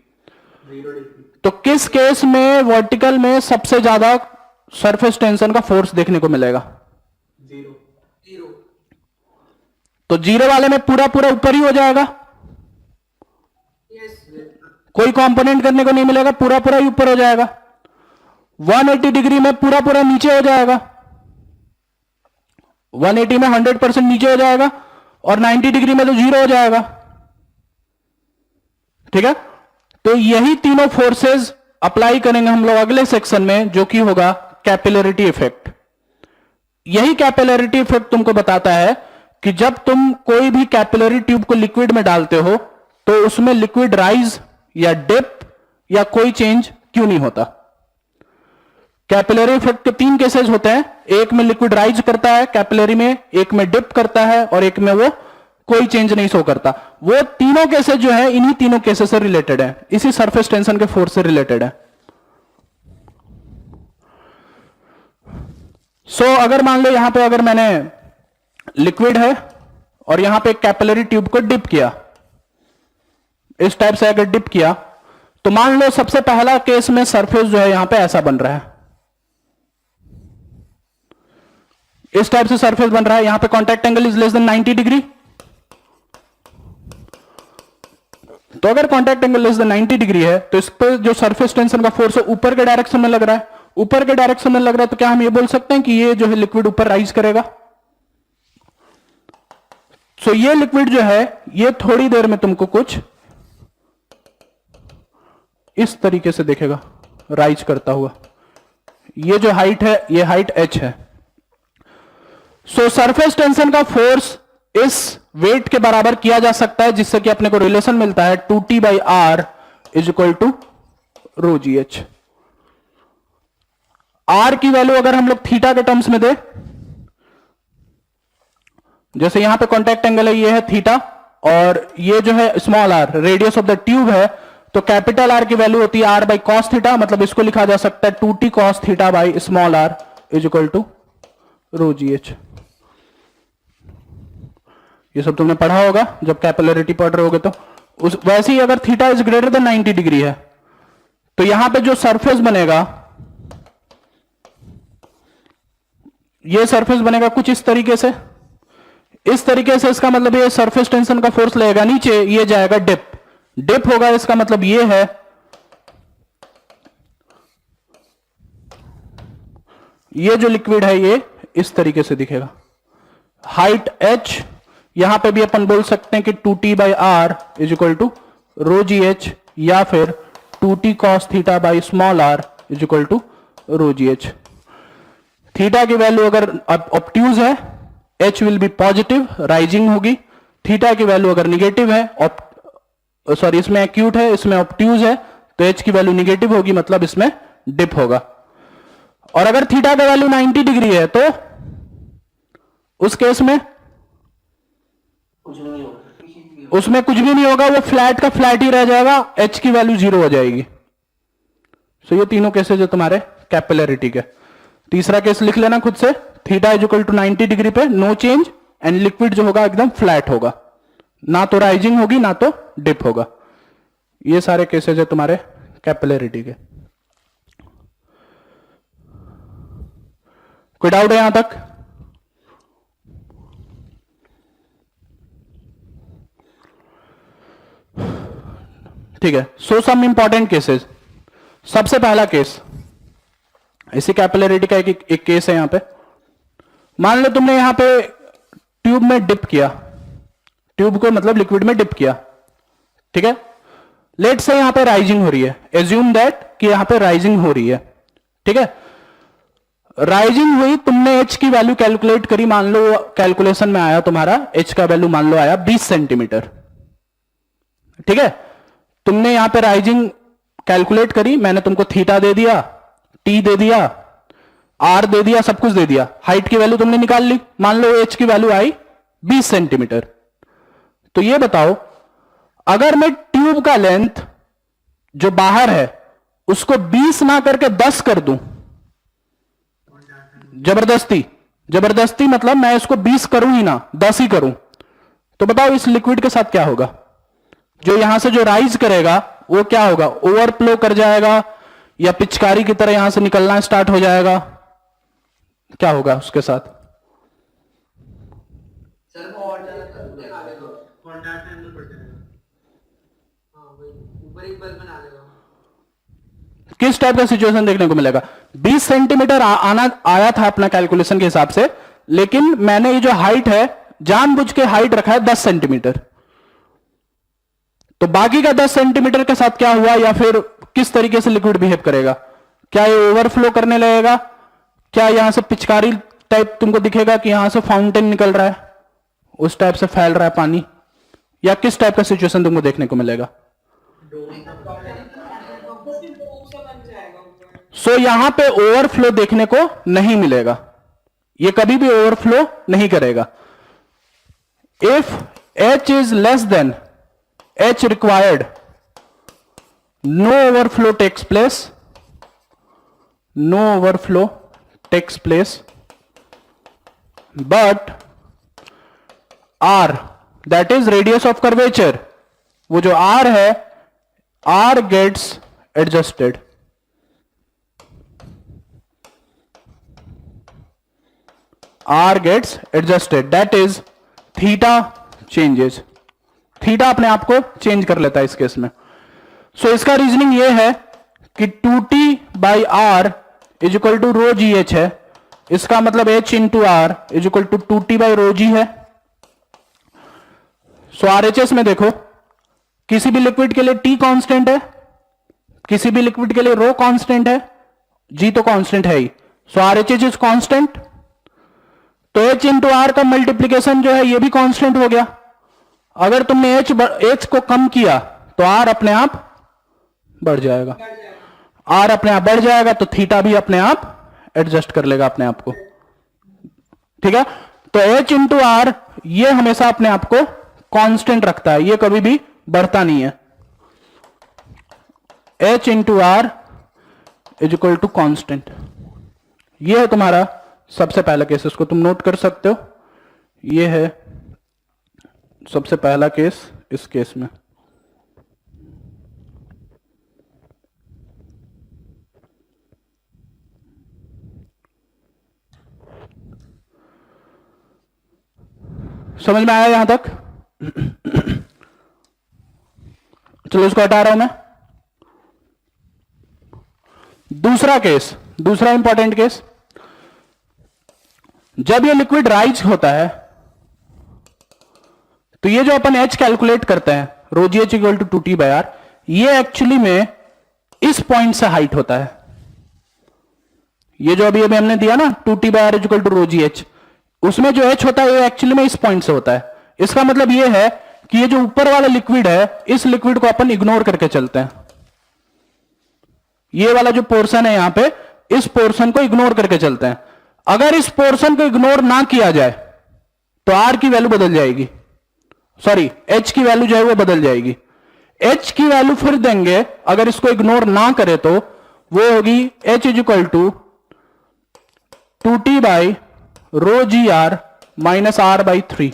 0 डिग्री। तो किस केस में वर्टिकल में सबसे ज्यादा सरफेस टेंशन का फोर्स देखने को मिलेगा? 0 0। तो जीरो वाले में पूरा पूरा ऊपर ही हो जाएगा, यस। कोई कंपोनेंट करने को नहीं मिलेगा, पूरा पूरा ही ऊपर हो जाएगा। 180 डिग्री में पूरा पूरा नीचे हो जाएगा, 180 में 100% नीचे हो जाएगा, और 90 डिग्री में तो जीरो हो जाएगा। ठीक है, तो यही तीनों फोर्सेस अप्लाई करेंगे हम लोग अगले सेक्शन में, जो कि होगा कैपिलरिटी इफेक्ट। यही कैपिलरिटी इफेक्ट तुमको बताता है कि जब तुम कोई भी कैपिलरी ट्यूब को लिक्विड में डालते हो तो उसमें लिक्विड राइज या डिप या कोई चेंज क्यों नहीं होता। कैपिलरी इफेक्ट के 3 केसेस होते हैं, एक में लिक्विड राइज करता है कैपिलरी में, एक में डिप करता है, और एक में वो कोई चेंज नहीं शो करता। वो तीनों केसेस जो है इन्हीं तीनों केसेस से रिलेटेड है, इसी सरफेस टेंशन के फोर्स से रिलेटेड है। सो अगर मान लो यहां पे अगर मैंने लिक्विड है और यहां पे एक कैपिलरी ट्यूब को डिप किया, इस टाइप से अगर डिप किया, तो मान लो सबसे पहला केस में सरफेस जो है यहां पे ऐसा बन रहा है, इस टाइप से सरफेस बन रहा है, यहां पे contact angle is less then 90 degree. तो अगर contact angle less than 90 degree है तो इस पर जो सरफेस टेंशन का फोर्स है ऊपर के डायरेक्शन में लग रहा है, ऊपर के डायरेक्शन में लग रहा है, तो क्या हम ये बोल सकते हैं कि ये जो है लिक्विड ऊपर राइज करेगा। सो ये लिक्विड जो है ये थोड़ी देर में तुमको कुछ इस तरीके से दिखेगा राइज करता हुआ। ये जो हाइट है ये हाइट h है। सो सरफेस टेंशन का फोर्स इस वेट के बराबर किया जा सकता है, जिससे कि अपने को रिलेशन मिलता है 2T/R is equal to ρgh। R की वैल्यू अगर हम लोग थीटा के टर्म्स में दे, जैसे यहां पे कॉन्टैक्ट एंगल है ये है थीटा, और ये जो है small R radius of the tube है, तो कैपिटल आर की वैल्यू होती है r/cos थीटा, मतलब इसको लिखा जा सकता है 2T cos theta by small r is equal to ρgh। ये सब तुमने पढ़ा होगा जब कैपिलरिटी पढ़ रहे होगे। तो वैसे ही अगर theta is greater than 90 degree है तो यहां पे जो सरफेस बनेगा, ये सरफेस बनेगा कुछ इस तरीके से, इस तरीके से। इसका मतलब ये सरफेस टेंशन का फोर्स लगेगा नीचे, ये जाएगा डिप, डिप होगा, इसका मतलब ये है ये जो लिक्विड है ये इस तरीके से दिखेगा, हाइट h। यहां पे भी अपन बोल सकते हैं कि 2T/R is equal to ρgh, या फिर 2T cos theta by small r is equal to ρgh। Theta की वैल्यू अगर ऑब्ट्यूज है h will be positive, rising होगी। थीटा की वैल्यू अगर निगेटिव है, सॉरी इसमें एक्यूट है इसमें ऑब्ट्यूज है, तो h की वैल्यू निगेटिव होगी, मतलब इसमें डिप होगा। और अगर थीटा का वैल्यू 90 डिग्री है तो उस केस में कुछ नहीं होगा, उसमें कुछ भी नहीं होगा, वो फ्लैट का फ्लैट ही रह जाएगा, h की वैल्यू 0 हो जाएगी। सो ये तीनों केसेस जो तुम्हारे कैपिलरिटी के। तीसरा केस लिख लेना खुद से, theta is equal to 90 degree पे नो चेंज, एंड लिक्विड जो होगा एकदम फ्लैट होगा, ना तो राइजिंग होगी ना तो डिप होगा। ये सारे केसेस है तुम्हारे कैपिलरिटी के। कोई डाउट है यहां तक? ठीक है, सो सम इंपॉर्टेंट केसेस। सबसे पहला केस इसी कैपिलरिटी का एक केस है यहां पे। मान लो तुमने यहां पे ट्यूब में डिप किया, ट्यूब को मतलब लिक्विड में डिप किया, ठीक है। लेट से यहां पे राइजिंग हो रही है, एज्यूम दैट कि यहां पे राइजिंग हो रही है, ठीक है। राइजिंग हुई, तुमने h की वैल्यू कैलकुलेट करी, मान लो कैलकुलेशन में आया तुम्हारा h का वैल्यू मान लो आया 20 सेंटीमीटर, ठीक है। तुमने यहां पे राइजिंग कैलकुलेट करी, मैंने तुमको थीटा दे दिया, t दे दिया, r दे दिया, सब कुछ दे दिया, हाइट की वैल्यू तुमने निकाल ली, मान लो h की वैल्यू आई 20 सेंटीमीटर। तो ये बताओ, अगर मैं ट्यूब का लेंथ जो बाहर है उसको 20 ना करके 10 कर दूं, जबरदस्ती, जबरदस्ती मतलब मैं इसको 20 करूं ही ना 10 ही करूं, तो बताओ इस लिक्विड के साथ क्या होगा? जो यहां से जो राइज करेगा वो क्या होगा? ओवरफ्लो कर जाएगा या पिचकारी की तरह यहां से निकलना स्टार्ट हो जाएगा? क्या होगा उसके साथ? सर वो और ज्यादा बना लेगा, कांटेक्ट एंगल बढ़ जाएगा। हाँ भाई, ऊपर एक बल बना लेगा। किस टाइप का सिचुएशन देखने को मिलेगा? 20 सेंटीमीटर आना आया था अपना कैलकुलेशन के हिसाब से, लेकिन मैंने ये जो हाइट है जानबूझ के हाइट रखा है 10 सेंटीमीटर। तो बाकी का 10 सेंटीमीटर के साथ क्या हुआ, या फिर किस तरीके से लिक्विड बिहेव करेगा? क्या ये ओवरफ्लो करने लगेगा? क्या यहां से पिचकारी टाइप तुमको दिखेगा कि यहां से फाउंटेन निकल रहा है, उस टाइप से फैल रहा है पानी, या किस टाइप का सिचुएशन तुमको देखने को मिलेगा? सो यहां पे ओवरफ्लो देखने को नहीं मिलेगा, ये कभी भी ओवरफ्लो नहीं करेगा। If H is less then H required, no overflow takes place, no overflow takes place, but R, that is radius of curvature, वो जो R है, R gets adjusted, R gets adjusted, that is theta changes, theta अपने आप को चेंज कर लेता है इस केस में। सो इसका रीजनिंग ये है कि 2t by R is equal to rho ji h है। इसका मतलब h into R is equal to 2t by rho g है। सो RHS में देखो, किसी भी लिक्विड के लिए t कांस्टेंट है, किसी भी लिक्विड के लिए रो कांस्टेंट है, g तो कांस्टेंट है ही। सो RHS इज कांस्टेंट, तो h इंटू आर का मल्टीप्लीकेशन जो है ये भी कांस्टेंट हो गया। अगर तुमने H को कम किया तो R अपने आप बढ़ जाएगा, R अपने आप बढ़ जाएगा, तो थीटा भी अपने आप एडजस्ट कर लेगा अपने आप को। ठीक है, तो H इंटू आर ये हमेशा अपने आप को कांस्टेंट रखता है, ये कभी भी बढ़ता नहीं है। H into R is equal to constant, ये है तुम्हारा सबसे पहला केस, इसको तुम नोट कर सकते हो। ये है सबसे पहला केस इस केस में। समझ में आया यहां तक? चलो इसको हटा रहा हूं मैं। दूसरा केस, दूसरा इंपॉर्टेंट केस, जब ये लिक्विड राइज होता है तो ये जो अपन H कैलकुलेट करते हैं rho ji h equal to 2t by r, ये एक्चुअली में इस पॉइंट से हाइट होता है। ये जो अभी हमने दिया ना 2t by R equal to rho ji H, उसमें जो H होता है ये एक्चुअली में इस पॉइंट से होता है। इसका मतलब ये है कि ये जो ऊपर वाला लिक्विड है, इस लिक्विड को अपन इग्नोर करके चलते हैं। ये वाला जो पोर्शन है यहां पे, इस पोर्शन को इग्नोर करके चलते हैं। अगर इस पोर्शन को इग्नोर ना किया जाए तो R की वैल्यू बदल जाएगी, सॉरी H की वैल्यू जो है वो बदल जाएगी। H की वैल्यू फिर देंगे, अगर इसको इग्नोर ना करे तो वो होगी H is equal to 2t by rho G R minus R by 3।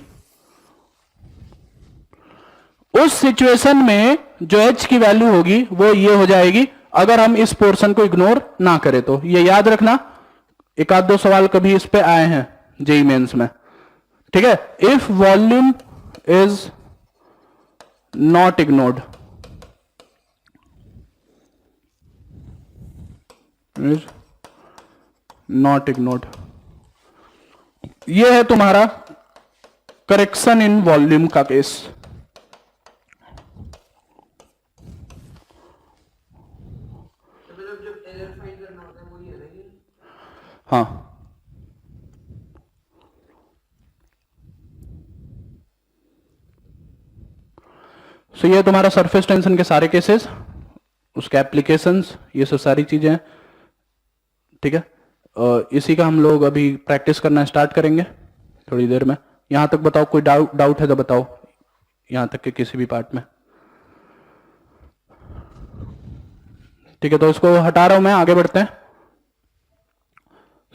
उस सिचुएशन में जो H की वैल्यू होगी वो ये हो जाएगी, अगर हम इस पोर्शन को इग्नोर ना करें तो। ये याद रखना, एक आध दो सवाल कभी इस पे आए हैं जेई मेंस में। ठीक है, if volume is not ignored, is not ignored, ये है तुम्हारा करेक्शन इन वॉल्यूम का केस। मतलब जब एरर फाइंड करना होता है वो ये है ना? हाँ, सो ये तुम्हारा सरफेस टेंशन के सारे केसेस, उसके एप्लीकेशंस, ये सब सारी चीजें हैं। ठीक है, इसी का हम लोग अभी प्रैक्टिस करना स्टार्ट करेंगे थोड़ी देर में। यहां तक बताओ, कोई डाउट है तो बताओ, यहां तक के किसी भी पार्ट में। ठीक है, तो इसको हटा रहा हूं मैं, आगे बढ़ते हैं।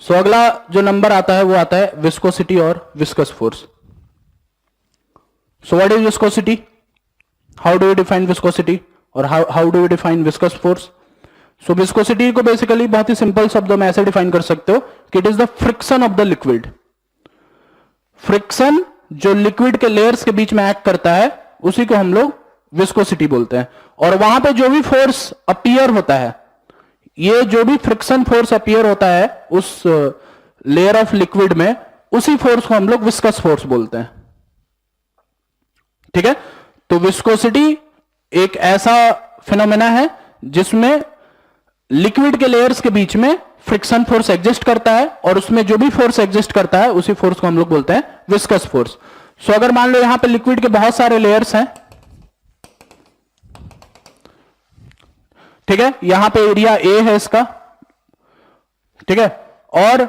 सो अगला जो नंबर आता है वो आता है विस्कोसिटी और viscous force. So what is viscosity? How do we define viscosity? और how do we define viscous force? So viscosity को basically बहुत ही सिंपल शब्दों में ऐसे डिफाइन कर सकते हो कि it is the friction of the liquid. Friction जो लिक्विड के लेयर्स के बीच में एक्ट करता है उसी को हम लोग विस्कोसिटी बोलते हैं. और वहां पे जो भी फोर्स अपीयर होता है, ये जो भी फ्रिक्शन फोर्स अपीयर होता है उस लेयर ऑफ लिक्विड में, उसी फोर्स को हम लोग विस्कस फोर्स बोलते हैं. ठीक है. तो विस्कोसिटी एक ऐसा फिनोमेना है जिसमें लिक्विड के लेयर्स के बीच में फ्रिक्शन फोर्स एग्जिस्ट करता है और उसमें जो भी फोर्स एग्जिस्ट करता है उसी फोर्स को हम लोग बोलते हैं विस्कस फोर्स. सो अगर मान लो यहां पे लिक्विड के बहुत सारे लेयर्स हैं, ठीक है, यहां पे एरिया ए है इसका, ठीक है, और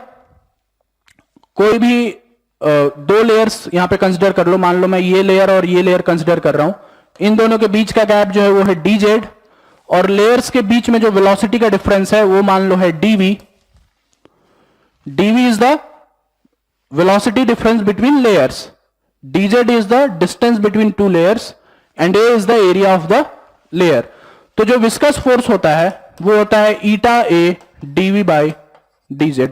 कोई भी दो लेयर्स यहां पे कंसीडर कर लो. मान लो मैं ये लेयर और ये लेयर कंसीडर कर रहा हूं. इन दोनों के बीच का गैप जो है वो है dz, और लेयर्स के बीच में जो वेलोसिटी का डिफरेंस है वो मान लो है dv. dv is the velocity difference between layers, dz is the distance between two layers, and a is the area of the layer. तो जो विस्कस फोर्स होता है वो होता है ईटा ए dv बाई dz.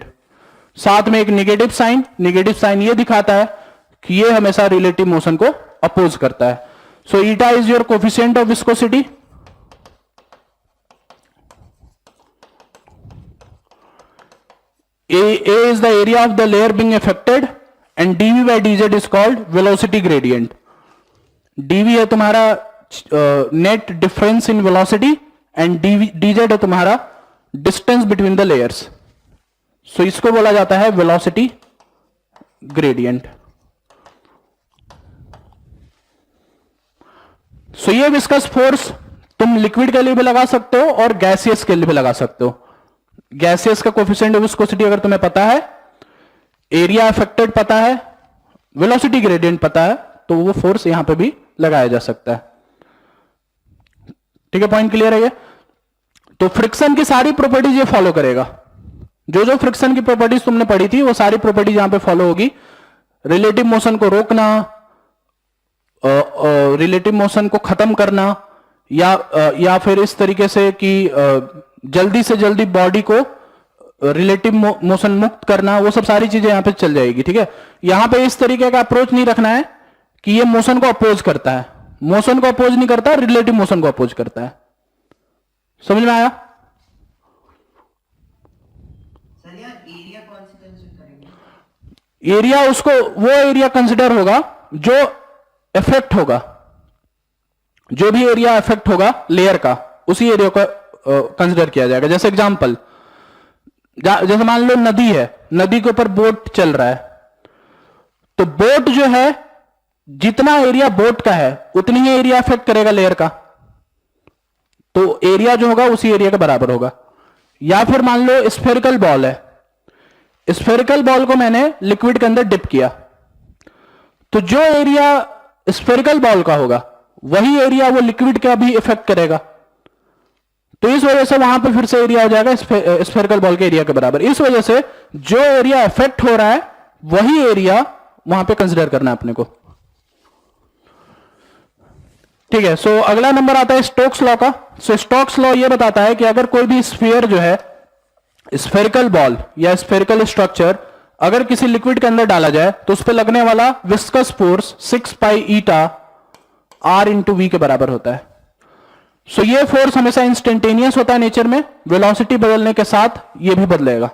साथ में एक नेगेटिव साइन, नेगेटिव साइन ये दिखाता है कि ये हमेशा रिलेटिव मोशन को अपोज करता है. So eta is your coefficient of viscosity. A is the area of the layer being affected and dv by dz is called velocity gradient. dv है तुम्हारा net difference in velocity and dz है तुम्हारा डिस्टेंस बिटवीन द लेयर्स. सो इसको बोला जाता है वेलोसिटी ग्रेडियंट. सो ये विस्कस फोर्स तुम लिक्विड के लिए भी लगा सकते हो और गैसियस के लिए भी लगा सकते हो. गैसियस का कोफिशिएंट ऑफ विस्कोसिटी अगर तुम्हें पता है, एरिया अफेक्टेड पता है, वेलोसिटी ग्रेडियंट पता है, तो वो फोर्स यहां पे भी लगाया जा सकता है. ठीक है, पॉइंट क्लियर है ये. तो फ्रिक्शन की सारी प्रॉपर्टीज ये फॉलो करेगा. जो जो फ्रिक्शन की प्रॉपर्टीज तुमने पढ़ी थी वो सारी प्रॉपर्टीज यहां पे फॉलो होगी. रिलेटिव मोशन को रोकना, रिलेटिव मोशन को खत्म करना, या फिर इस तरीके से कि जल्दी से जल्दी बॉडी को रिलेटिव मोशन मुक्त करना, वो सब सारी चीजें यहां पे चल जाएगी. ठीक है. यहां पे इस तरीके का अप्रोच नहीं रखना है कि ये मोशन को अपोज करता है. मोशन को अपोज नहीं करता, रिलेटिव मोशन को अपोज करता है. समझ में आया? सर यार एरिया कौन सी कंसीडर करेंगे? एरिया उसको वो एरिया कंसिडर होगा जो इफेक्ट होगा. जो भी एरिया इफेक्ट होगा लेयर का, उसी एरिया को कंसिडर किया जाएगा. जैसे एग्जांपल, जैसे मान लो नदी है, नदी के ऊपर बोट चल रहा है, तो बोट जो है जितना एरिया बोट का है उतनी ही एरिया इफेक्ट करेगा लेयर का. तो एरिया जो होगा उसी एरिया के बराबर होगा. या फिर मान लो स्फेरिकल बॉल है, स्फेरिकल बॉल को मैंने लिक्विड के अंदर डिप किया, तो जो एरिया स्फेरिकल बॉल का होगा वही एरिया वो लिक्विड का भी इफेक्ट करेगा. तो इस वजह से वहां पे फिर से एरिया हो जाएगा स्फेरिकल बॉल के एरिया के बराबर. इस वजह से जो एरिया इफेक्ट हो रहा है वही एरिया वहां पे कंसिडर करना है अपने को. ठीक है. सो अगला नंबर आता है स्टोक्स लॉ का. सो स्टोक्स लॉ ये बताता है कि अगर कोई भी स्फीयर जो है, स्फेरिकल बॉल या स्फेरिकल स्ट्रक्चर अगर किसी लिक्विड के अंदर डाला जाए तो उस पर लगने वाला viscous force 6 pi eta R into V के बराबर होता है. सो ये फोर्स हमेशा इंस्टेंटेनियस होता है नेचर में, वेलोसिटी बदलने के साथ ये भी बदलेगा.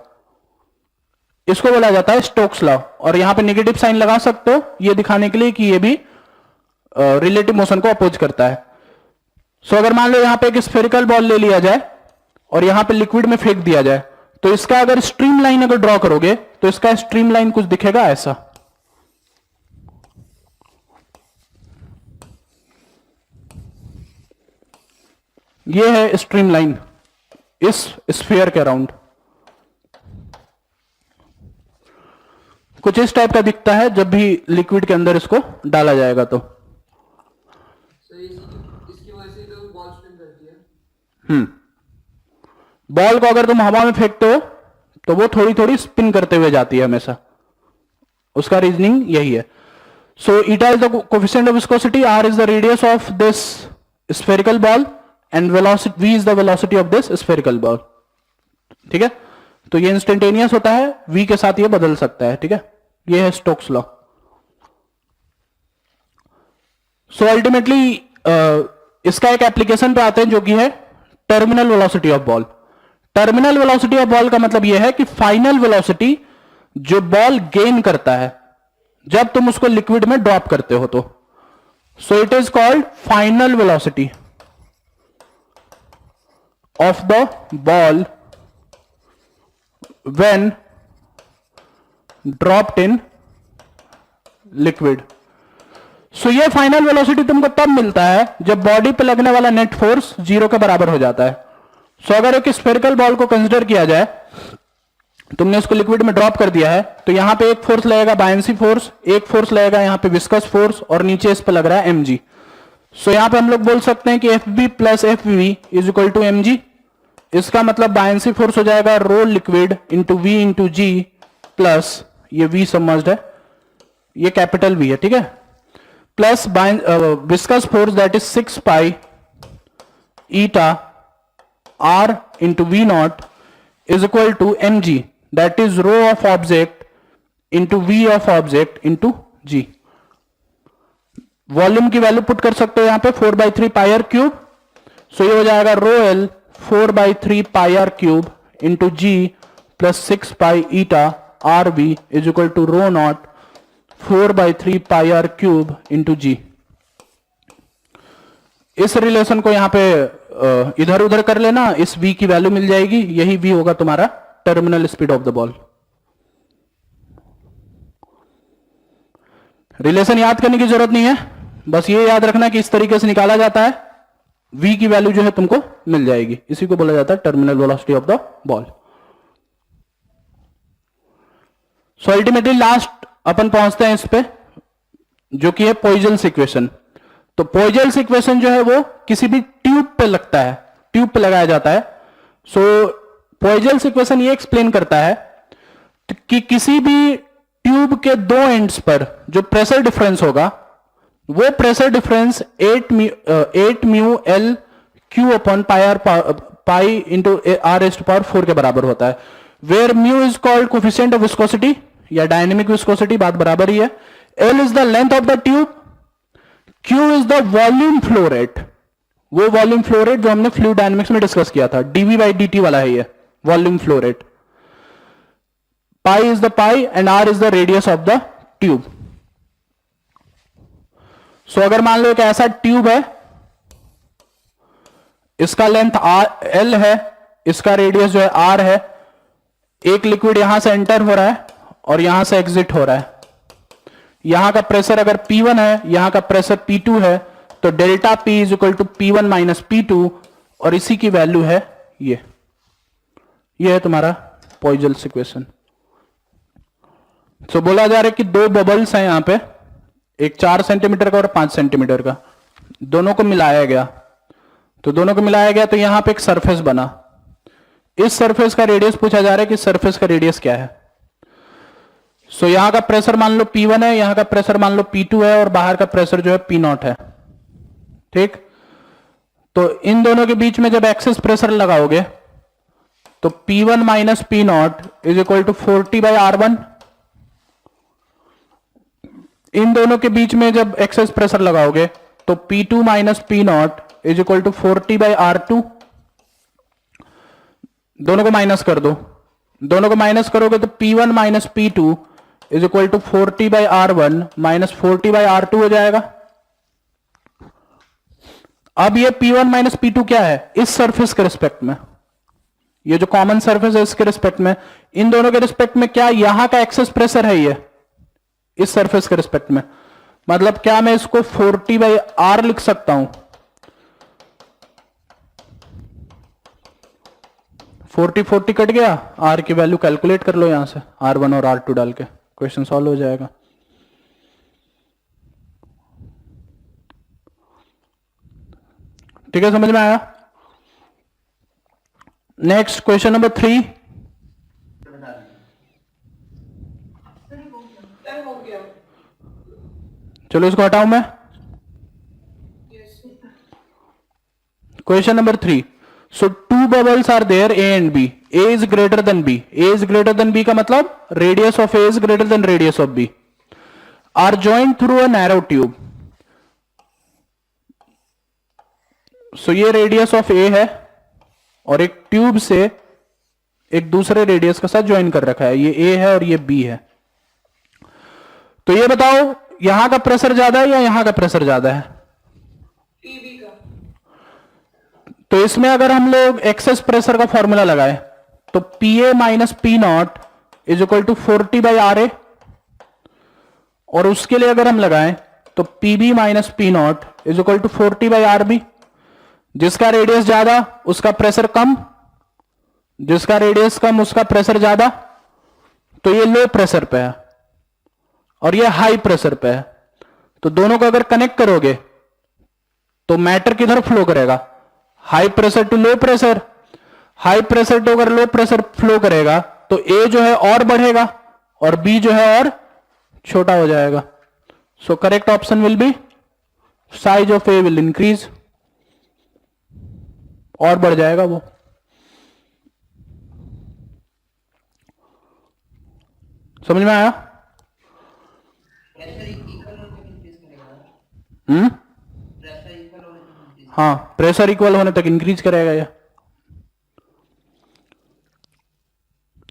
इसको बोला जाता है स्टोक्स लॉ. और यहां पे नेगेटिव साइन लगा सकते हो ये दिखाने के लिए कि ये भी रिलेटिव मोशन को अपोज करता है. सो अगर मान लो यहां पे एक स्फेरिकल बॉल ले लिया जाए और यहां पे लिक्विड में फेंक दिया जाए, तो इसका अगर स्ट्रीम लाइन अगर ड्रॉ करोगे तो इसका स्ट्रीम लाइन कुछ दिखेगा ऐसा. ये है स्ट्रीम लाइन इस स्फीयर के अराउंड. कुछ इस टाइप का दिखता है जब भी लिक्विड के अंदर इसको डाला जाएगा. तो इसकी वजह से तो बॉल स्पिन करती है. बॉल को अगर तुम हवा में फेंकते हो तो वो थोड़ी थोड़ी स्पिन करते हुए जाती है हमेशा. उसका रीजनिंग यही है. So eta is the coefficient of viscosity, r is the radius of this spherical ball and velocity v is the velocity of this spherical ball. ठीक है, तो ये इंस्टेंटेनियस होता है, v के साथ ये बदल सकता है. ठीक है, ये है स्टोक्स लॉ. सो अल्टीमेटली इसका एक एप्लीकेशन पे आते हैं जो कि है terminal velocity of ball. Terminal velocity of ball का मतलब यह है कि फाइनल वेलोसिटी जो बॉल गेन करता है जब तुम उसको लिक्विड में ड्रॉप करते हो. तो so it is called final velocity of the ball when dropped in liquid. So ये फाइनल वेलोसिटी तुमको तब मिलता है जब बॉडी पे लगने वाला नेट फोर्स 0 के बराबर हो जाता है. सो अगर एक स्फेरिकल बॉल को कंसीडर किया जाए, तुमने इसको लिक्विड में ड्रॉप कर दिया है, तो यहां पे एक फोर्स लगेगा बायंसी फोर्स, एक फोर्स लगेगा यहां पे विस्कस फोर्स, और नीचे इस पे लग रहा है mg. सो यहां पे हम लोग बोल सकते हैं कि fb plus fv is equal to mg. इसका मतलब बायंसी फोर्स हो जाएगा rho liquid into v into g plus ये v सबमर्ज्ड है, ये कैपिटल V है. ठीक है, plus viscous force that is 6 pi eta r into v naught is equal to mg that is rho of object into v of object into g. Volume की वैल्यू पुट कर सकते हो यहां पे 4/3 पाई आर क्यूब. सो ये हो जाएगा rho l 4/3 pi r cube into g plus 6 pi eta r v is equal to rho naught 4/3 pi r cube into g. इस रिलेशन को यहां पे इधर उधर कर लेना, इस v की वैल्यू मिल जाएगी, यही v होगा तुम्हारा terminal speed of the ball. Relation याद करने की जरूरत नहीं है, बस ये याद रखना कि इस तरीके से निकाला जाता है, v की वैल्यू जो है तुमको मिल जाएगी. इसी को बोला जाता है terminal velocity of the ball. So ultimately last अपन पहुंचते हैं इस पे जो कि है पॉइजन्स इक्वेशन. तो पॉइजन्स इक्वेशन जो है वो किसी भी ट्यूब पे लगता है, ट्यूब पे लगाया जाता है. सो पॉइजन्स इक्वेशन ये एक्सप्लेन करता है कि किसी भी ट्यूब के दो एंड्स पर जो प्रेशर डिफरेंस होगा वो pressure difference 8 mu L Q upon pi into R S to power 4 के बराबर होता है. Where mu is called coefficient of viscosity या डायनेमिक विस्कोसिटी, बात बराबर ही है. L is the length of the tube, Q is the volume flow rate, वो वॉल्यूम फ्लो रेट जो हमने फ्लूइड डायनेमिक्स में डिस्कस किया था, डीवी बाई डी टी वाला है ये volume flow rate. Pi is the pi and r is the radius of the tube. So अगर मान लो एक ऐसा ट्यूब है, इसका लेंथ एल है, इसका रेडियस जो है आर है, एक लिक्विड यहां से एंटर हो रहा है और यहां से एग्जिट हो रहा है. यहां का प्रेशर अगर P1 है, यहां का प्रेशर P2 है, तो delta P is equal to P1 minus P2, और इसी की वैल्यू है ये है तुम्हारा पॉइजन्स इक्वेशन. सो बोला जा रहा है कि दो बबल्स हैं यहां पे, एक 4 सेंटीमीटर का और 5 सेंटीमीटर का, दोनों को मिलाया गया. तो दोनों को मिलाया गया तो यहां पे एक सरफेस बना. इस सरफेस का रेडियस पूछा जा रहा है कि सरफेस का रेडियस क्या है. सो यहां का प्रेशर मान लो P1 है, यहां का प्रेशर मान लो P2 है, और बाहर का प्रेशर जो है P0 है. ठीक, तो इन दोनों के बीच में जब एक्सेस प्रेशर लगाओगे तो P1 minus P0 is equal to 40/R1. इन दोनों के बीच में जब एक्सेस प्रेशर लगाओगे तो P2 minus P0 is equal to 40/R2. दोनों को माइनस कर दो, दोनों को माइनस करोगे तो P1 minus P2 is equal to 40/R1 minus 40/R2 हो जाएगा. अब ये P1 माइनस P2 क्या है, इस सरफेस के रिस्पेक्ट में, ये जो कॉमन सरफेस है इसके रिस्पेक्ट में, इन दोनों के रिस्पेक्ट में क्या यहां का एक्सेस प्रेशर है, ये इस सरफेस के रिस्पेक्ट में. मतलब क्या मैं इसको 40/R लिख सकता हूं, 40 कट गया, R की वैल्यू कैलकुलेट कर लो यहां से, R1 और R2 डाल के क्वेश्चन सॉल्व हो जाएगा. ठीक है, समझ में आया. Next question number 3. चलो इसको हटाऊं मैं। Question number 3, so two bubbles are there A and B, A is greater than B, A is greater than B का मतलब radius of A is greater than radius of B, are joined through a narrow tube. So ये रेडियस ऑफ ए है और एक ट्यूब से एक दूसरे रेडियस के साथ ज्वाइन कर रखा है, ये ए है और ये बी है। तो ये बताओ यहां का प्रेशर ज्यादा है या यहां का प्रेशर ज्यादा है? टीबी का। तो इसमें अगर हम लोग एक्सेस प्रेशर का फॉर्मूला लगाए तो P A minus P naught is equal to 40 by r A, और उसके लिए अगर हम लगाएं तो P B minus P naught is equal to 40 by r B. जिसका रेडियस ज्यादा उसका प्रेशर कम, जिसका रेडियस कम उसका प्रेशर ज्यादा। तो ये लो प्रेशर पे है और ये हाई प्रेशर पे है, तो दोनों को अगर कनेक्ट करोगे तो मैटर किधर फ्लो करेगा? High pressure to low pressure. High pressure to अगर लो प्रेशर फ्लो करेगा तो ए जो है और बढ़ेगा और बी जो है और छोटा हो जाएगा। So correct option will be size of A will increase, और बढ़ जाएगा वो। समझ में आया? प्रेशर इक्वल होने तक इंक्रीज करेगा। प्रेशर इक्वल होने तक इंक्रीज। हाँ, प्रेशर इक्वल होने तक इंक्रीज करेगा ये।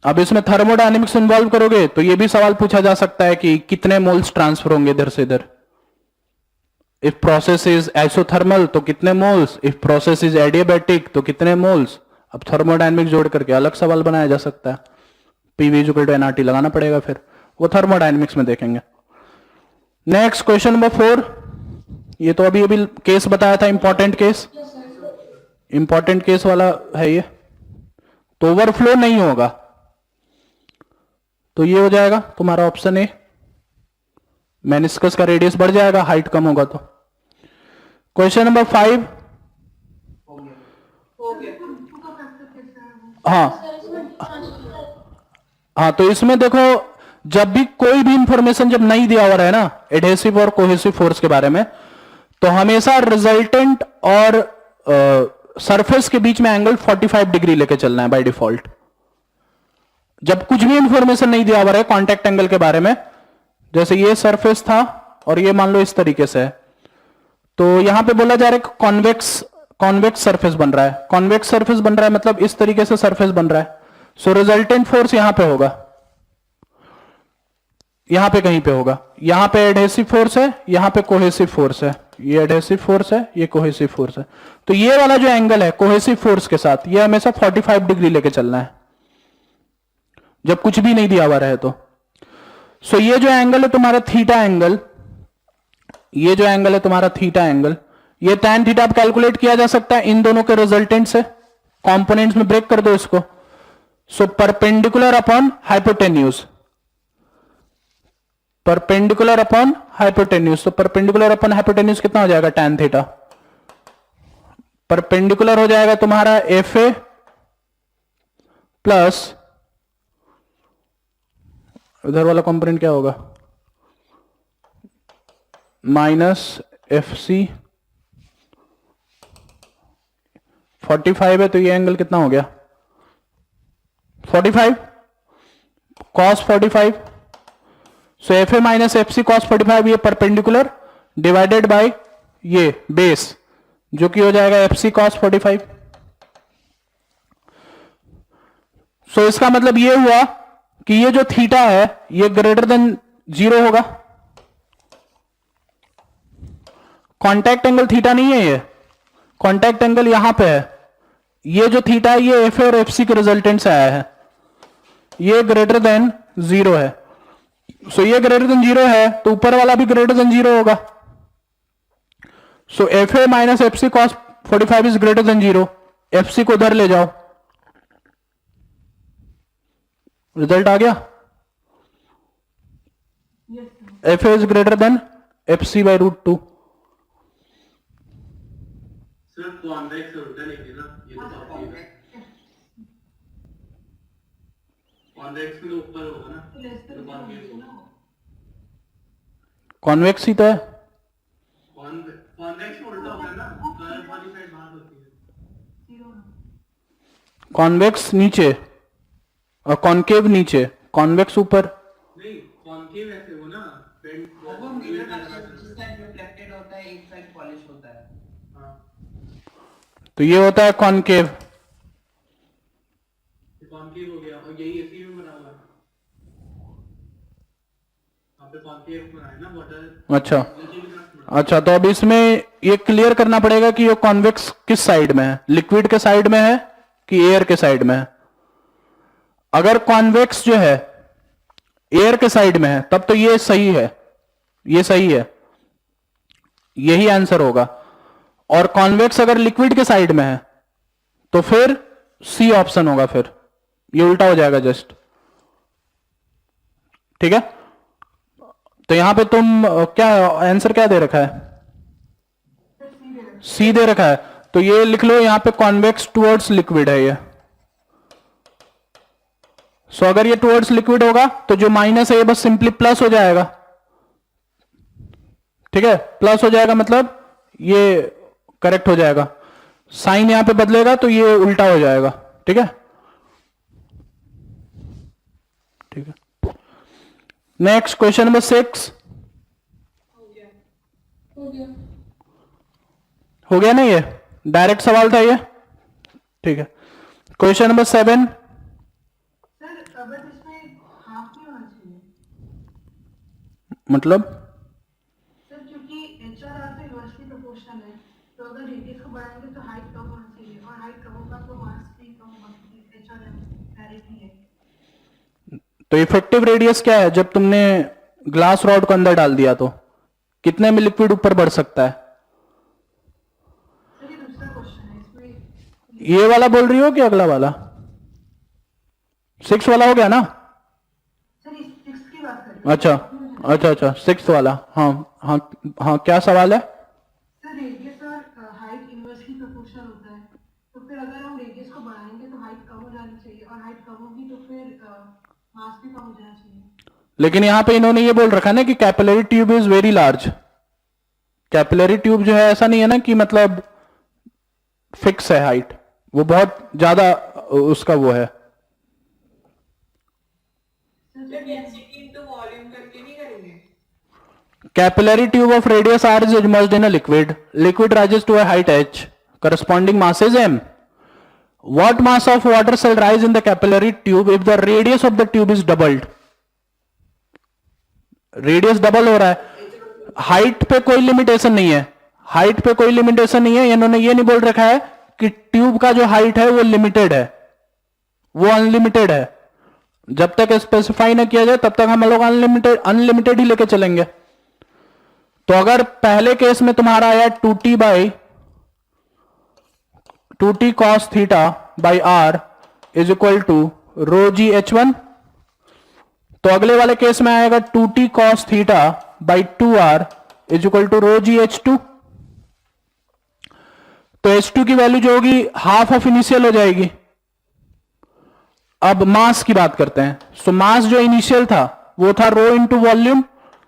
अब इसमें थर्मोडायनेमिक्स इन्वॉल्व करोगे तो ये भी सवाल पूछा जा सकता है कि कितने मोल्स ट्रांसफर होंगे इधर से इधर। इफ प्रोसेस इज आइसोथर्मल तो कितने moles, if process is adiabatic तो कितने मोल्स। अब थर्मोडायनेमिक्स जोड़ करके अलग सवाल बनाया जा सकता है। पीवी इक्वल टू एनआरटी लगाना पड़ेगा, फिर वो थर्मोडायनेमिक्स में देखेंगे। नेक्स्ट क्वेश्चन नंबर 4, ये तो अभी अभी केस बताया था, इंपॉर्टेंट केस, इंपॉर्टेंट केस वाला है ये। तो ओवरफ्लो नहीं होगा तो ये हो जाएगा तुम्हारा ऑप्शन ए, मेनिस्कस का रेडियस बढ़ जाएगा हाइट कम होगा तो। क्वेश्चन नंबर 5, हो गया। हाँ हाँ, तो इसमें देखो जब भी कोई भी इंफॉर्मेशन जब नहीं दिया हुआ है ना एडहेसिव और कोहेसिव फोर्स के बारे में, तो हमेशा रिजल्टेंट और सरफेस के बीच में एंगल 45 डिग्री लेके चलना है बाय डिफॉल्ट। जब कुछ भी इंफॉर्मेशन नहीं दिया हुआ है कांटेक्ट एंगल के बारे में, जैसे ये सरफेस था और ये मान लो इस तरीके से है, तो यहां पे बोला जा रहा है कॉन्वेक्स सरफेस बन रहा है। कॉन्वेक्स सरफेस बन रहा है मतलब इस तरीके से सरफेस बन रहा है। सो रिजल्टेंट फोर्स यहां पे होगा, यहां पे कहीं पे होगा। यहां पे एडहेसिव फोर्स है, यहां पे कोहेसिव फोर्स है। ये एडहेसिव फोर्स है, ये कोहेसिव फोर्स है। तो ये वाला जो एंगल है कोहेसिव फोर्स के साथ, ये हमेशा 45 डिग्री लेके चलना है जब कुछ भी नहीं दिया हुआ रहे तो। सो ये जो एंगल है तुम्हारा थीटा एंगल, ये जो एंगल है तुम्हारा थीटा एंगल, ये tan थीटा कैलकुलेट किया जा सकता है इन दोनों के रिजल्टेंट से। कंपोनेंट्स में ब्रेक कर दो इसको। So perpendicular upon hypotenuse, perpendicular upon hypotenuse, तो परपेंडिकुलर अपॉन हाइपोटेन्यूज कितना हो जाएगा tan थीटा? परपेंडिकुलर हो जाएगा तुम्हारा एफ ए प्लस उधर वाला कंपोनेंट क्या होगा माइनस एफ सी। 45 है तो ये एंगल कितना हो गया 45 cos 45। So F A minus F C cos 45, ये परपेंडिकुलर डिवाइडेड बाय ये बेस जो कि हो जाएगा एफ सी कॉस 45। सो इसका मतलब ये हुआ कि ये जो थीटा है ये ग्रेटर देन 0 होगा। कांटेक्ट एंगल थीटा नहीं है, ये कांटेक्ट एंगल यहां पे है। ये जो थीटा है ये एफ और एफ सी के रिजल्टेंट से आया है, ये ग्रेटर देन 0 है। सो ये ग्रेटर देन 0 है तो ऊपर वाला भी ग्रेटर देन 0 होगा। So F A minus F C cos 45 is greater than 0। F C को उधर ले जाओ, रिजल्ट आ गया। F A is greater than F C by √2। सिर्फ कॉन्वेक्स उल्टा लिखे ना, ये तो आप है कॉन्वेक्स के ऊपर होगा ना, तो कॉन्वेक्स होगा। कॉन्वेक्स ही तो है। होता है ना, कर्व वाली साइड बाहर होती है। कॉन्वेक्स नीचे और कॉन्केव नीचे, कॉन्वेक्स ऊपर। नहीं, कॉन्केव ऐसे हो ना, बेंड वो मिरर का जिस साइड रिफ्लेक्टेड होता है एक साइड पॉलिश होता है। हाँ, तो ये होता है कॉन्केव। कॉन्केव हो गया, और यही इसी में बना हुआ है। यहाँ पे कॉन्केव बना है ना वाटर। अच्छा नीचे की तरफ बना। अच्छा, तो अब इसमें ये क्लियर करना पड़ेगा कि ये कॉन्वेक्स किस साइड में है, लिक्विड के साइड में है कि एयर के साइड में है। अगर कॉन्वेक्स जो है एयर के साइड में है तब तो ये सही है, ये सही है, यही आंसर होगा। और कॉन्वेक्स अगर लिक्विड के साइड में है तो फिर सी ऑप्शन होगा, फिर ये उल्टा हो जाएगा जस्ट। ठीक है, तो यहां पे तुम क्या आंसर क्या दे रखा है? सी दे रखा है, तो ये लिख लो यहां पे कॉन्वेक्स टुवर्ड्स लिक्विड है ये। सो अगर ये टुवर्ड्स लिक्विड होगा तो जो माइनस है ये बस सिंपली प्लस हो जाएगा। ठीक है, प्लस हो जाएगा मतलब ये करेक्ट हो जाएगा, साइन यहां पे बदलेगा तो ये उल्टा हो जाएगा। ठीक है, ठीक है। नेक्स्ट क्वेश्चन नंबर 6 हो गया ना, ये डायरेक्ट सवाल था ये। ठीक है, क्वेश्चन नंबर 7। सर अगर इसमें हाफ नहीं होना चाहिए मतलब सर, क्योंकि एच आर आर से इन्वर्सली प्रोपोर्शनल है, तो अगर रेडियस को बढ़ाएंगे तो हाइट कम होना चाहिए, और हाइट कम होगा तो मास भी कम होगा, क्योंकि एच आर डायरेक्टली है। तो इफेक्टिव रेडियस क्या है जब तुमने ग्लास रॉड को अंदर डाल दिया, तो कितने में लिक्विड ऊपर बढ़ सकता है? सर ये दूसरा क्वेश्चन है, इसमें ये वाला बोल रही हो कि अगला वाला? 6 वाला हो गया ना? सर इस सिक्स की बात कर रहे हैं। अच्छा अच्छा अच्छा, 6 वाला। हाँ हाँ हाँ, क्या सवाल है? सर रेडियस और हाइट इन्वर्सली प्रोपोर्शनल होता है, तो फिर अगर हम रेडियस को बढ़ाएंगे तो हाइट कम हो जानी चाहिए, और हाइट कम होगी तो फिर मास भी कम हो जाना चाहिए। लेकिन यहां पे इन्होंने ये बोल रखा है ना कि capillary tube is very large. Capillary tube जो है ऐसा नहीं है ना कि मतलब फिक्स है हाइट, वो बहुत ज्यादा उसका वो है। Capillary tube of radius r is immersed in a liquid. Liquid rises to a height h. Corresponding mass is m. What mass of water shall rise in the capillary tube if the radius of the tube is doubled? Radius double हो रहा है, हाइट पे कोई लिमिटेशन नहीं है, हाइट पे कोई लिमिटेशन नहीं है। इन्होंने ये नहीं बोल रखा है कि ट्यूब का जो हाइट है वो लिमिटेड है, वो अनलिमिटेड है। जब तक स्पेसिफाई ना किया जाए तब तक हम लोग अनलिमिटेड ही लेके चलेंगे। तो अगर पहले केस में तुम्हारा आया 2t cos theta by r is equal to rho g h1, तो अगले वाले केस में आएगा 2t cos theta by 2r is equal to rho g h2। तो h2 की वैल्यू जो होगी हाफ ऑफ इनिशियल हो जाएगी। अब मास की बात करते हैं। सो मास जो इनिशियल था वो था rho into volume,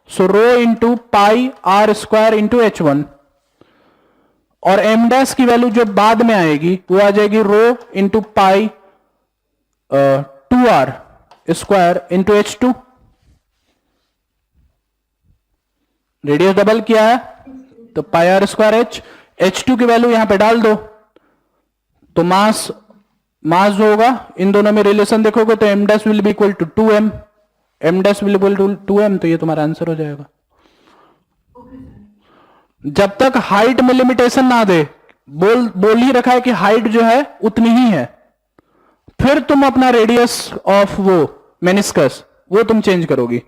so rho into pi r square into h1, और m डैश की वैल्यू जो बाद में आएगी वो आ जाएगी rho into pi 2r square into h2। Radius double किया है तो पाई आर स्क्वायर h2 की वैल्यू यहां पे डाल दो, तो मास जो होगा इन दोनों में रिलेशन देखोगे तो m dash will be equal to 2m, m dash will equal to 2m, तो ये तुम्हारा आंसर हो जाएगा। जब तक हाइट में लिमिटेशन ना दे, बोल ही रखा है कि हाइट जो है उतनी ही है, फिर तुम अपना रेडियस ऑफ वो मेनिस्कस वो तुम चेंज करोगी।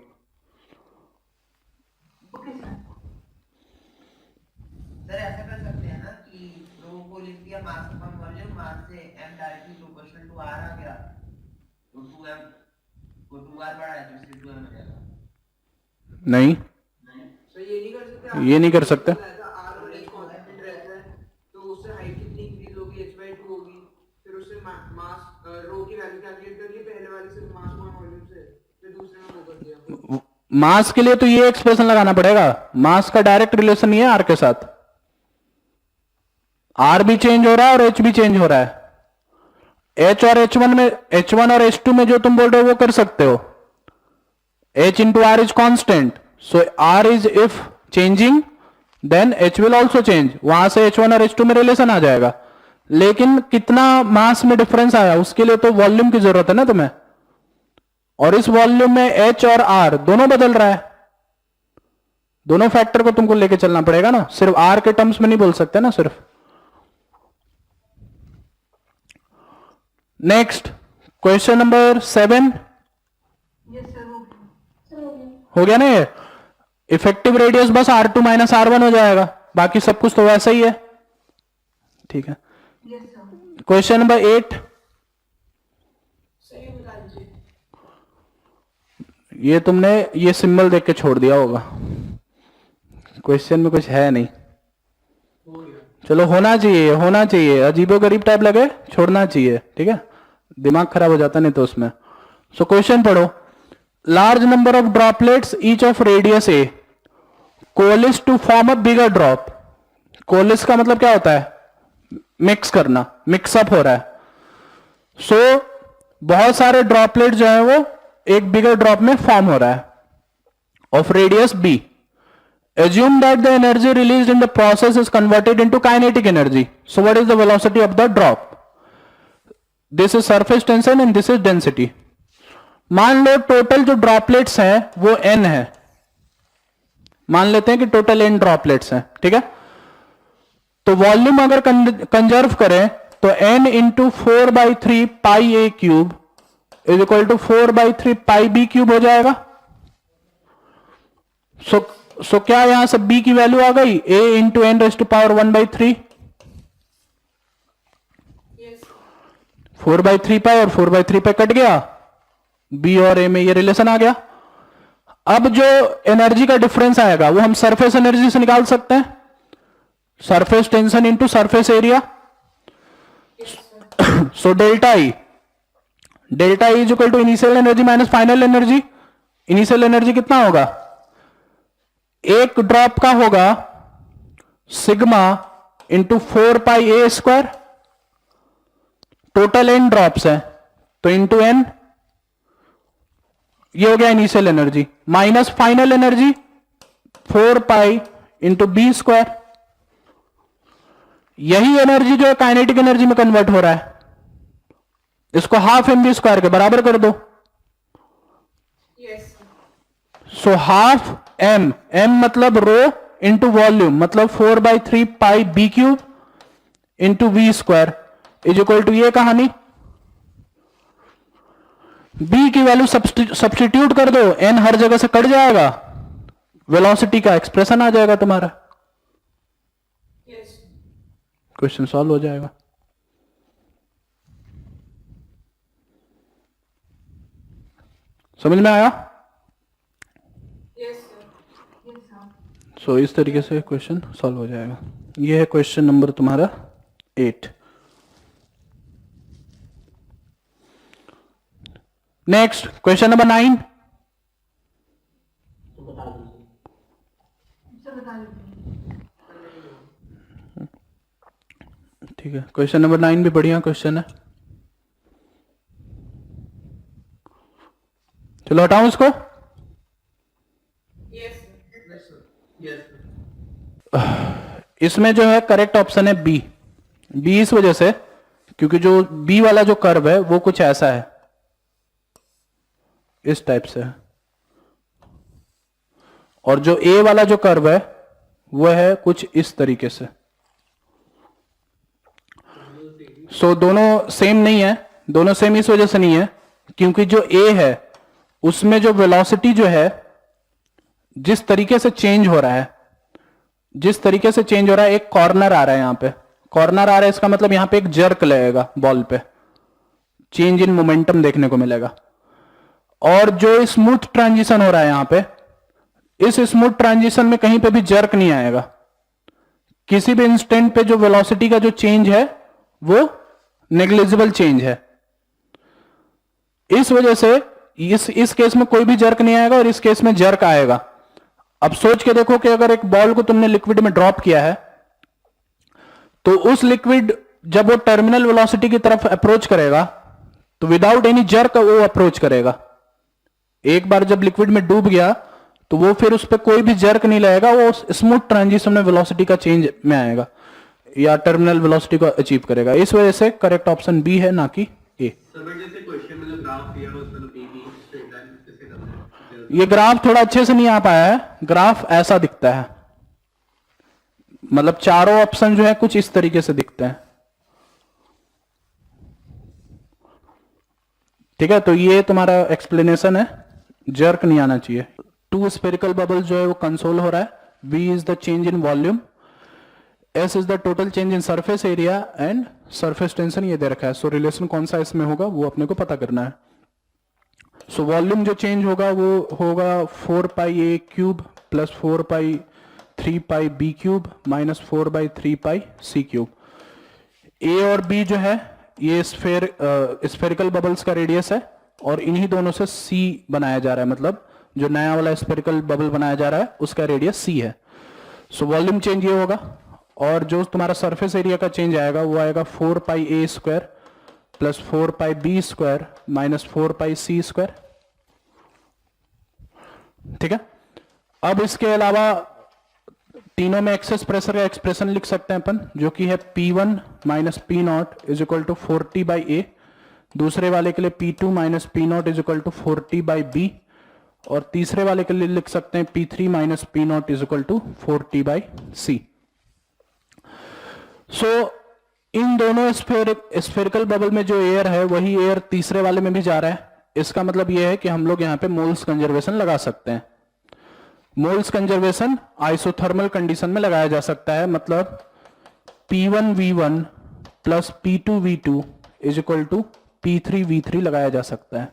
सर ऐसा कर सकते हैं ना कि रो को लिख दिया मास अपॉन वॉल्यूम, मास से m directly proportional to r आ गया, तो 2m को 2r बढ़ा है तो इसलिए 2m हो जाएगा। नहीं, सो ये नहीं कर सकते, ये नहीं कर सकते। r और h कांस्टेंट रहता है तो उससे हाइट कितनी इंक्रीज होगी, h/2 होगी, फिर उससे मास रो की वैल्यू कैलकुलेट करके पहले वाले से मास अपॉन वॉल्यूम से, फिर दूसरे में वो कर दिया। मास के लिए तो ये एक्सप्रेशन लगाना पड़ेगा, मास का डायरेक्ट रिलेशन नहीं है आर के साथ। आर भी चेंज हो रहा है और एच भी चेंज हो रहा है। एच और H1 में, H1 और H2 में जो तुम बोल रहे हो वो कर सकते हो। H into R is constant, so R is if changing then H will also change। वहां से H1 और H2 में रिलेशन आ जाएगा, लेकिन कितना मास में डिफरेंस आया उसके लिए तो वॉल्यूम की जरूरत है ना तुम्हें, और इस वॉल्यूम में H और R दोनों बदल रहा है। दोनों फैक्टर को तुमको लेके चलना पड़ेगा ना, सिर्फ R के टर्म्स में नहीं बोल सकते ना सिर्फ। Next question number 7 yes sir हो गया ना ये। इफेक्टिव रेडियस बस R2 माइनस R1 हो जाएगा, बाकी सब कुछ तो वैसा ही है। ठीक है, यस सर क्वेश्चन नंबर 8। सही बता दीजिए। ये तुमने ये सिंबल देख के छोड़ दिया होगा, क्वेश्चन में कुछ है नहीं। चलो होना चाहिए, होना चाहिए, अजीबो गरीब टाइप लगे छोड़ना चाहिए, ठीक है, दिमाग खराब हो जाता नहीं तो उसमें। सो क्वेश्चन पढ़ो। Large number of droplets each of radius a coalesce to form a bigger drop. Coalesce का मतलब क्या होता है? मिक्स करना, मिक्सअप हो रहा है। सो बहुत सारे ड्रॉपलेट जो है वो एक बिगर ड्रॉप में फॉर्म हो रहा है of radius B. Assume that the energy released in the process is converted into kinetic energy. So what is the velocity of the drop? This is surface tension and this is density. मान लो टोटल जो ड्रॉपलेट्स हैं वो n है, मान लेते हैं कि टोटल n ड्रॉपलेट्स हैं, ठीक है। तो वॉल्यूम अगर कंजर्व करें तो n into 4/3 pi a cube is equal to 4/3 pi b cube हो जाएगा। सो क्या यहां से b की वैल्यू आ गई? a into n raised to power 1/3, 4/3 pi और 4/3 पाई कट गया, b और a में ये रिलेशन आ गया। अब जो एनर्जी का डिफरेंस आएगा वो हम सरफेस एनर्जी से निकाल सकते हैं, surface tension into surface area. So delta E is equal to initial energy minus final energy. Initial energy कितना होगा? एक ड्रॉप का होगा सिग्मा इंटू 4 पाई ए स्क्वायर, टोटल एन ड्रॉप्स है तो इंटू एन, ये हो गया initial energy, minus final energy 4 pi into B square. यही एनर्जी जो है काइनेटिक एनर्जी में कन्वर्ट हो रहा है, इसको हाफ एम बी स्क्वायर के बराबर कर दो। सो हाफ एम, एम मतलब रो इंटू वॉल्यूम, मतलब 4/3 pi B cube into v square is equal to ये कहानी। बी की वैल्यू सब्स्टिट्यूट कर दो, एन हर जगह से कट जाएगा, वेलोसिटी का एक्सप्रेशन आ जाएगा तुम्हारा, क्वेश्चन सॉल्व हो जाएगा। समझ में आया? सो इस तरीके से क्वेश्चन सॉल्व हो जाएगा। ये है क्वेश्चन नंबर तुम्हारा 8। Next question number 9। ठीक है, क्वेश्चन नंबर 9 भी बढ़िया क्वेश्चन है। चलो हटाऊं इसको। इसमें जो है करेक्ट ऑप्शन है बी। बी इस वजह से क्योंकि जो बी वाला जो कर्व है वो कुछ ऐसा है, इस टाइप से है, और जो ए वाला जो कर्व है वो है कुछ इस तरीके से। सो दोनों सेम नहीं है, दोनों सेम इस वजह से नहीं है क्योंकि जो ए है उसमें जो वेलोसिटी जो है जिस तरीके से चेंज हो रहा है, जिस तरीके से चेंज हो रहा है, एक कॉर्नर आ रहा है, यहां पे कॉर्नर आ रहा है, इसका मतलब यहां पे एक जर्क लगेगा बॉल पे, चेंज इन मोमेंटम देखने को मिलेगा। और जो स्मूथ ट्रांजिशन हो रहा है यहां पे, इस स्मूथ ट्रांजिशन में कहीं पे भी जर्क नहीं आएगा, किसी भी इंस्टेंट पे जो वेलोसिटी का जो चेंज है वो नेग्लिजिबल चेंज है। इस वजह से इस केस में कोई भी जर्क नहीं आएगा और इस केस में जर्क आएगा। अब सोच के देखो कि अगर एक बॉल को तुमने लिक्विड में ड्रॉप किया है तो उस लिक्विड जब वो टर्मिनल वेलोसिटी की तरफ अप्रोच करेगा तो विदाउट एनी जर्क वो अप्रोच करेगा। एक बार जब लिक्विड में डूब गया तो वो फिर उस पर कोई भी जर्क नहीं लगेगा, वो स्मूथ ट्रांजिशन में वेलोसिटी का चेंज में आएगा या टर्मिनल वेलोसिटी को अचीव करेगा। इस वजह से करेक्ट ऑप्शन बी है, ना कि ए। सर जैसे क्वेश्चन में जो ग्राफ दिया है उसमें तो बीबी स्ट्रेट लाइन कैसे करना है? ये ग्राफ थोड़ा अच्छे से नहीं आ पाया है। ग्राफ ऐसा दिखता है, मतलब चारों ऑप्शन जो है कुछ इस तरीके से दिखते हैं। ठीक है, तो ये तुम्हारा एक्सप्लेनेशन है, जर्क नहीं आना चाहिए। 2 स्पेरिकल बबल जो है वो कंसोल हो रहा है। V is the change in volume, S is the total change in surface area and surface tension ये दे रखा है। सो रिलेशन कौन सा इसमें होगा वो अपने को पता करना है। सो वॉल्यूम जो चेंज होगा वो होगा 4 pi A cube plus 4 pi 3 pi B cube minus 4 by 3 pi C cube. A और बी जो है ये स्फेरिकल बबल्स का रेडियस है और इन्हीं दोनों से सी बनाया जा रहा है, मतलब जो नया वाला स्फेरिकल बबल बनाया जा रहा है उसका रेडियस सी है। सो वॉल्यूम चेंज ये होगा और जो तुम्हारा सरफेस एरिया का चेंज आएगा वो आएगा 4 पाई ए स्क्वायर प्लस 4 पाई बी स्क्वायर माइनस 4 पाई सी स्क्वायर। ठीक है, अब इसके अलावा तीनों में एक्सेस प्रेशर का एक्सप्रेशन लिख सकते हैं अपन, जो कि है P1 minus P naught is equal to 40 by A. दूसरे वाले के लिए P2 minus P naught is equal to 40 by B और तीसरे वाले के लिए लिख सकते हैं P3 minus P naught is equal to 40 by C. So इन दोनों स्फेरिकल बबल में जो एयर है वही एयर तीसरे वाले में भी जा रहा है। इसका मतलब यह है कि हम लोग यहां पे मोल्स कंजर्वेशन लगा सकते हैं। मोल्स कंजर्वेशन आइसोथर्मल कंडीशन में लगाया जा सकता है, मतलब P1V1 plus P2V2 is equal to P3V3 लगाया जा सकता है।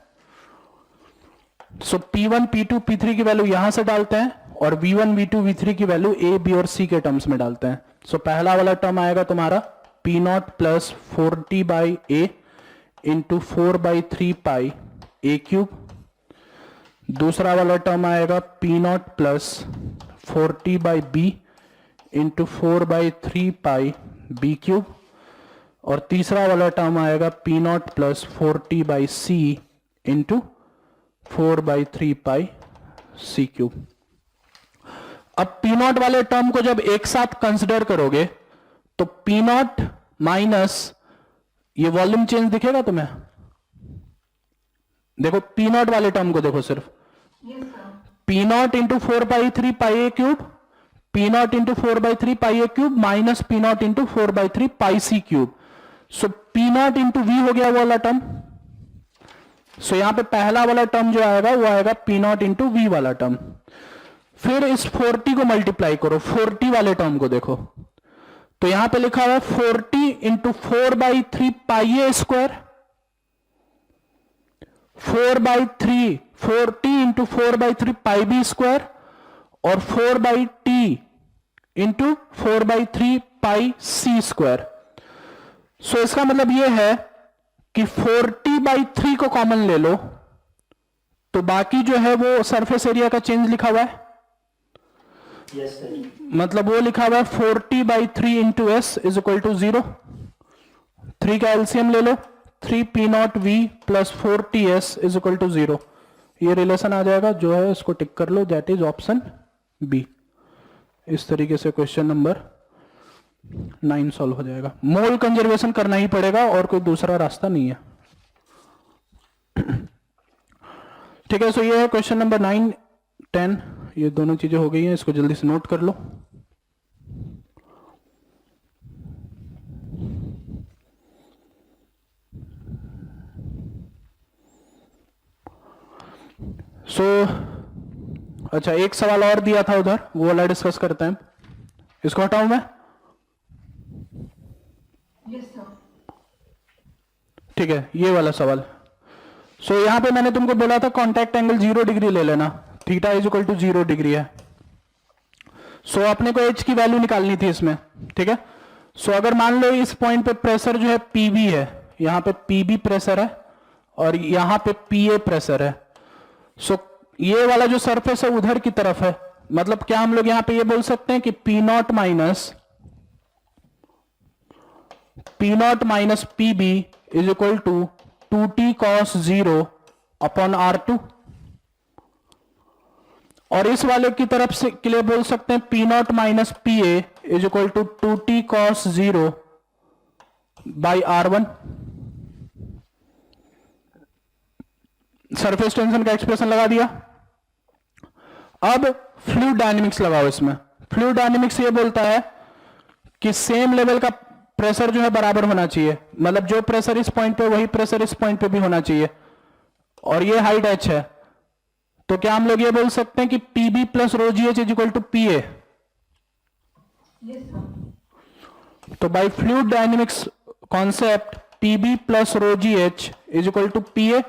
सो P1 P2 P3 की वैल्यू यहां से डालते हैं और V1 V2 V3 की वैल्यू A B और C के टर्म्स में डालते हैं। सो पहला वाला टर्म आएगा तुम्हारा P not plus 40 by A into 4 by 3 pi A cube. दूसरा वाला टर्म आएगा P not plus 40 by B into 4 by 3 pi B cube और तीसरा वाला टर्म आएगा P not plus 40 by C into 4 by 3 pi C cube. अब P नॉट वाले टर्म को जब एक साथ कंसिडर करोगे तो P नॉट माइनस ये वॉल्यूम चेंज दिखेगा तुम्हें। देखो P नॉट वाले टर्म को देखो सिर्फ, Yes, sir. P not into 4 by 3 pi A cube, P not into 4 by 3 pi A cube minus P not into 4 by 3 pi C cube. So P not into V हो गया वो वाला टर्म। सो यहां पे पहला वाला टर्म जो आएगा वो आएगा P नॉट इंटू वी वाला टर्म। फिर इस 40 को मल्टीप्लाई करो 40 वाले टर्म को देखो, तो यहां पे लिखा हुआ है 40 into 4 by 3 pi A square, 4 by 3 40 into 4 by 3 pi b square और 4 by T into 4 by 3 pi c square. So इसका मतलब यह है कि 40 बाई 3 को कॉमन ले लो तो बाकी जो है वो सरफेस एरिया का चेंज लिखा हुआ है। Yes, sir. मतलब वो लिखा हुआ है 40 by 3 into S is equal to 0। 3 का एलसीएम ले लो, 3 P not V plus 4TS is equal to 0। ये रिलेशन आ जाएगा, जो है इसको टिक कर लो, दैट इज ऑप्शन बी। इस तरीके से क्वेश्चन नंबर 9 सॉल्व हो जाएगा। मोल कंजर्वेशन करना ही पड़ेगा और कोई दूसरा रास्ता नहीं है। ठीक है, सो ये है क्वेश्चन नंबर 9 10, ये दोनों चीजें हो गई हैं, इसको जल्दी से नोट कर लो। अच्छा, एक सवाल और दिया था उधर, वो वाला डिस्कस करते हैं। इसको हटाऊं मैं? Yes, sir. ठीक है, ये वाला सवाल। यहां पे मैंने तुमको बोला था कॉन्टैक्ट एंगल 0 डिग्री ले लेना, theta is equal to 0 degree है। अपने को एच की वैल्यू निकालनी थी इसमें। ठीक है, अगर मान लो इस पॉइंट पे प्रेशर जो है पीबी है, यहां पे पीबी प्रेशर है और यहां पे पीए प्रेशर है। ये वाला जो सरफेस है उधर की तरफ है, मतलब क्या हम लोग यहां पे ये बोल सकते हैं कि P not minus P not minus P B is equal to 2t cos 0 upon R2, और इस वाले की तरफ से के लिए बोल सकते हैं P not minus P A is equal to 2t cos 0 by R1। Surface tension का एक्सप्रेशन लगा दिया। अब फ्लूइड डायनेमिक्स लगाओ इसमें। फ्लूइड डायनेमिक्स ये बोलता है कि सेम लेवल का प्रेशर जो है बराबर होना चाहिए, मतलब जो प्रेशर इस पॉइंट पे वही प्रेशर इस पॉइंट पे भी होना चाहिए, और ये हाइट h है। तो क्या हम लोग ये बोल सकते हैं कि PB plus rho ji h is equal to P A? Yes, sir. तो by fluid dynamics concept PB plus rho ji h is equal to P A,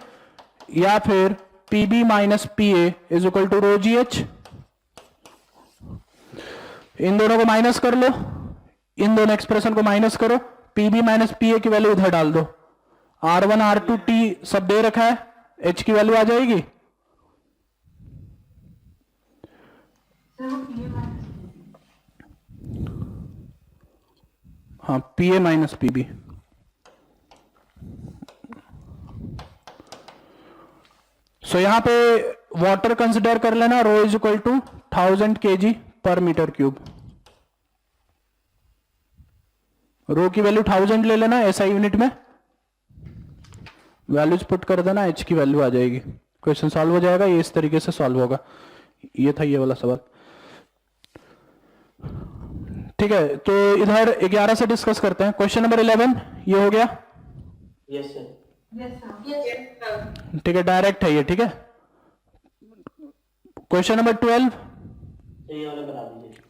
या फिर PB minus P A is equal to rho ji h. इन दोनों को माइनस कर लो, इन दोनों एक्सप्रेशन को माइनस करो, पीबी माइनस पी ए की वैल्यू इधर डाल दो, R1 R2 T सब दे रखा है, H की वैल्यू आ जाएगी। Sir, वो PA minus हाँ, पी ए माइनस पीबी। सो यहां पे वाटर कंसिडर कर लेना, रो इज इक्वल टू 1000 kg पर मीटर क्यूब। रो की वैल्यू 1000 ले लेना ऐसा यूनिट में, वैल्यूज पुट कर देना, एच की वैल्यू आ जाएगी, क्वेश्चन सॉल्व हो जाएगा। ये इस तरीके से सॉल्व होगा। ये था ये वाला सवाल। ठीक है, तो इधर 11 से डिस्कस करते हैं। क्वेश्चन नंबर 11 ये हो गया। Yes, sir. Yes, sir. ठीक है, डायरेक्ट है ये। ठीक है, क्वेश्चन नंबर 12 तो ये वाला बना दीजिए।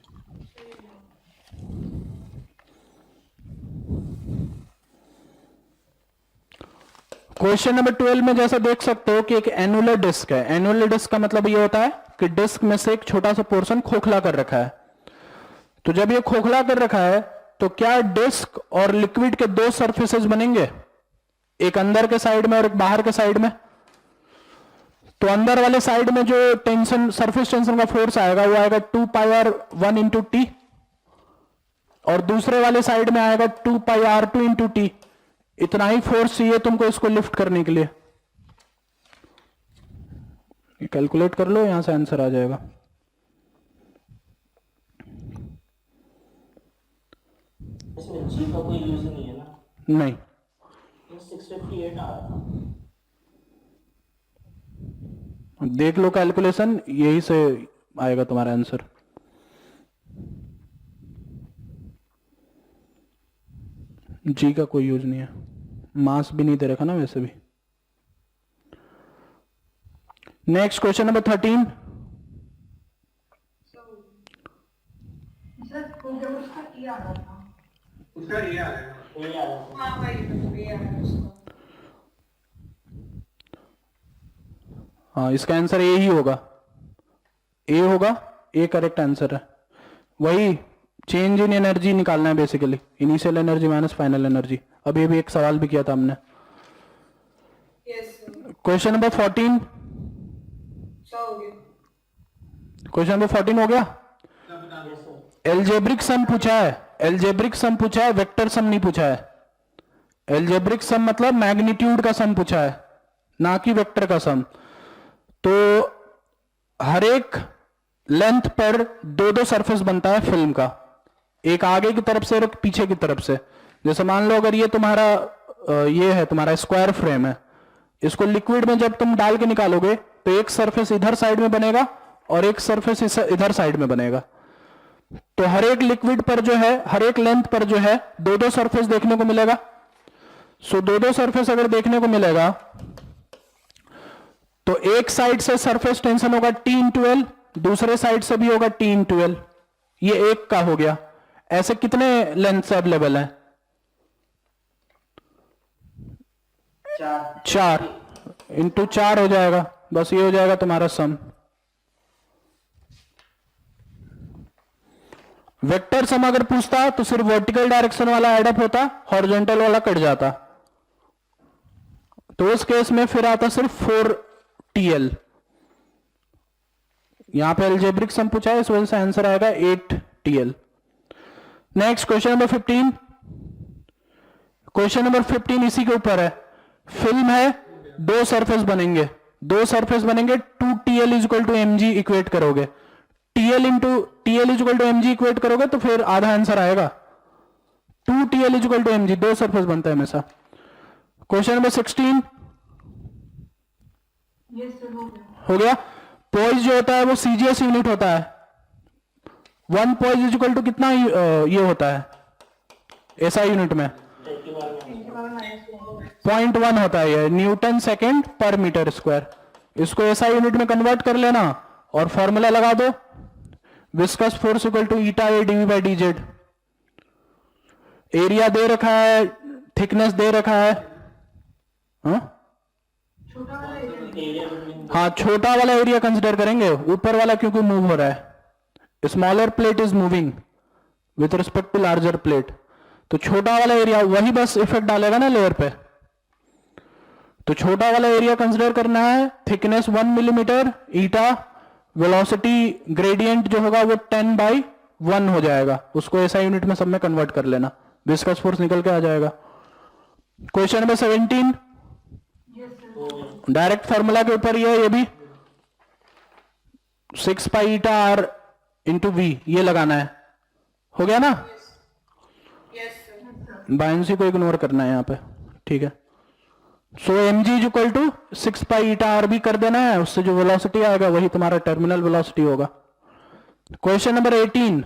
क्वेश्चन नंबर 12 में जैसा देख सकते हो कि एक एनुलर डिस्क है। एनुलर डिस्क का मतलब ये होता है कि डिस्क में से एक छोटा सा पोर्शन खोखला कर रखा है। तो जब ये खोखला कर रखा है तो क्या डिस्क और लिक्विड के दो सरफेसेस बनेंगे, एक अंदर के साइड में और एक बाहर के साइड में। तो अंदर वाले साइड में जो टेंशन, सरफेस टेंशन का फोर्स आएगा वो आएगा 2 पाई आर 1 इंटू टी, और दूसरे वाले साइड में आएगा 2 पाई आर 2 इंटू टी। इतना ही फोर्स चाहिए तुमको इसको लिफ्ट करने के लिए। कैलकुलेट कर लो, यहां से आंसर आ जाएगा। इसमें जी का कोई यूज नहीं है ना? नहीं, 658 आ रहा था। देख लो कैलकुलेशन, यही से आएगा तुम्हारा आंसर। जी का कोई यूज नहीं है, मास भी नहीं दे रखा ना वैसे भी। Next question number 13। सर हो गया, उसका E आ रहा था। उसका ये आ रहा है। ये आ रहा था। हाँ भाई, ये आ रहा है उसका। हाँ, इसका आंसर ए ही होगा, ए होगा, ए करेक्ट आंसर है। वही चेंज इन एनर्जी निकालना है basically, initial energy minus final energy. अब ये भी एक सवाल भी किया था हमने। Yes, sir. Question number 14। क्या हो गया? क्वेश्चन नंबर 14 हो गया। Yes, sir. एल्जेब्रिक सम पूछा है, एल्जेब्रिक सम पूछा है, वेक्टर सम नहीं पूछा है। एल्जेब्रिक सम मतलब मैग्नीट्यूड का सम पूछा है, ना कि वेक्टर का सम। तो हर एक लेंथ पर दो दो सरफेस बनता है फिल्म का, एक आगे की तरफ से और एक पीछे की तरफ से। जैसे मान लो अगर ये तुम्हारा ये है तुम्हारा स्क्वायर फ्रेम है, इसको लिक्विड में जब तुम डाल के निकालोगे तो एक सरफेस इधर साइड में बनेगा और एक सरफेस इधर साइड में बनेगा। तो हर एक लिक्विड पर जो है, हर एक लेंथ पर जो है दो दो सरफेस देखने को मिलेगा। सो दो दो सरफेस अगर देखने को मिलेगा तो एक साइड से सरफेस टेंशन होगा T इंटू एल, दूसरे साइड से भी होगा T इंटू एल। ये एक का हो गया। ऐसे कितने लेंथ अवेलेबल हैं? 4 इंटू 4 हो जाएगा, बस ये हो जाएगा तुम्हारा सम। वेक्टर सम अगर पूछता तो सिर्फ वर्टिकल डायरेक्शन वाला एडअप होता, हॉरिजॉन्टल वाला कट जाता। तो उस केस में फिर आता सिर्फ 4TL। यहां पे अलजेब्रिक सम पूछा है, इस वजह से आंसर आएगा 8TL। Next question number 15। Question number 15 इसी के ऊपर है। फिल्म है, दो सरफेस बनेंगे, 2 TL is equal to mg equate करोगे, TL is equal to mg equate करोगे तो फिर आधा आंसर आएगा। 2TL is equal to mg, दो सरफेस बनता है हमेशा। क्वेश्चन नंबर 16 यस सर हो गया। हो गया। पॉइज जो होता है वो CGS यूनिट होता है। 1 पॉइज इज इक्वल टू कितना ये होता है SI यूनिट में? 0.1 होता है ये, न्यूटन सेकेंड पर मीटर स्क्वायर। इसको SI यूनिट में कन्वर्ट कर लेना और फॉर्मूला लगा दो, viscous force equal to eta A dV by dz। Area दे रखा है, थिकनेस दे रखा है, हाँ छोटा वाला एरिया हाँ, छोटा वाला एरिया कंसिडर करेंगे, ऊपर वाला क्योंकि मूव हो रहा है। Smaller plate is moving with respect to larger plate, तो छोटा वाला एरिया वही बस इफेक्ट डालेगा ना लेयर पे। तो छोटा वाला एरिया कंसिडर करना है, थिकनेस 1 मिलीमीटर, ईटा, वेलोसिटी ग्रेडियंट जो होगा वो 10/1 हो जाएगा, उसको SI यूनिट में सब में कन्वर्ट कर लेना, विस्कस फोर्स निकल के आ जाएगा। Question number 17 yes sir direct formula के ऊपर ये भी 6 pi eta R into V ये लगाना है। हो गया ना? बायनेंसी को इग्नोर करना है यहां पे, ठीक है। So mg is equal to 6 pi eta R भी कर देना है, उससे जो वेलोसिटी आएगा वही तुम्हारा टर्मिनल वेलोसिटी होगा। क्वेश्चन नंबर 18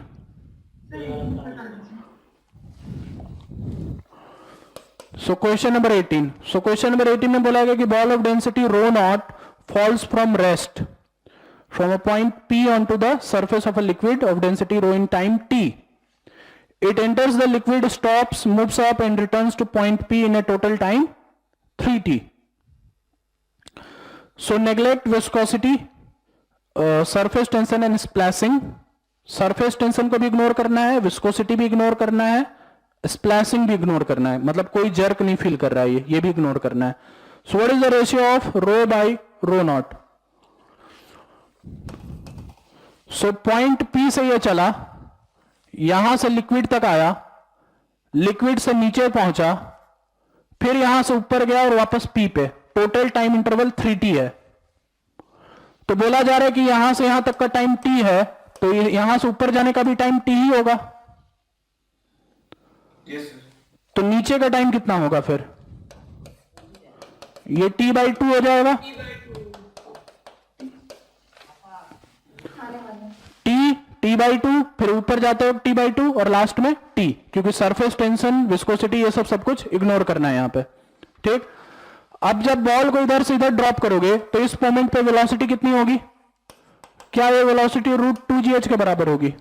क्वेश्चन नंबर 18 में बोला गया कि ball of density rho not falls from rest from a point P onto the surface of a liquid of density rho in time t. It enters the liquid, stops, moves up and returns to point P in a total time 3t. So neglect viscosity, surface tension and splashing. Surface tension को भी इग्नोर करना है, विस्कोसिटी भी इग्नोर करना है, स्प्लैशिंग भी इग्नोर करना है, मतलब कोई जर्क नहीं फील कर रहा है, ये भी इग्नोर करना है। So what is the ratio of rho by rho not? So point P से ये चला, यहां से लिक्विड तक आया, लिक्विड से नीचे पहुंचा, फिर यहां से ऊपर गया और वापस P पे, टोटल टाइम इंटरवल 3t है। तो बोला जा रहा है कि यहां से यहां तक का टाइम t है, तो यहां से ऊपर जाने का भी टाइम t ही होगा। Yes, sir. तो नीचे का टाइम कितना होगा फिर? ये t/2 हो जाएगा, t/2, फिर ऊपर जाते हो t/2 और लास्ट में t, क्योंकि सरफेस टेंशन, विस्कोसिटी ये सब कुछ इग्नोर करना है यहां पे, ठीक। अब जब बॉल को इधर से इधर ड्रॉप करोगे तो इस मोमेंट पे वेलोसिटी कितनी होगी? क्या ये वेलोसिटी √2gh के बराबर होगी?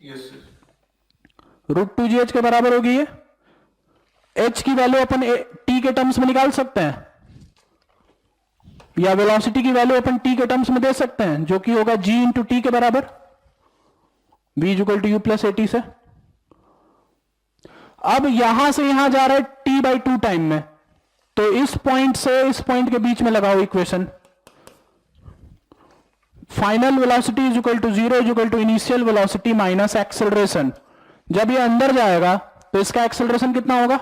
Yes, sir. √2gh के बराबर होगी ये। h की वैल्यू अपन t के टर्म्स में निकाल सकते हैं, या वेलोसिटी की वैल्यू अपन t के टर्म्स में दे सकते हैं, जो कि होगा g इंटू टी के बराबर, v is equal to u plus at से। अब यहां से यहां जा रहा है t/2 टाइम में, तो इस पॉइंट से इस पॉइंट के बीच में लगाओ equation. Final velocity is equal to 0 is equal to initial velocity minus acceleration. जब ये अंदर जाएगा तो इसका एक्सेलरेशन कितना होगा?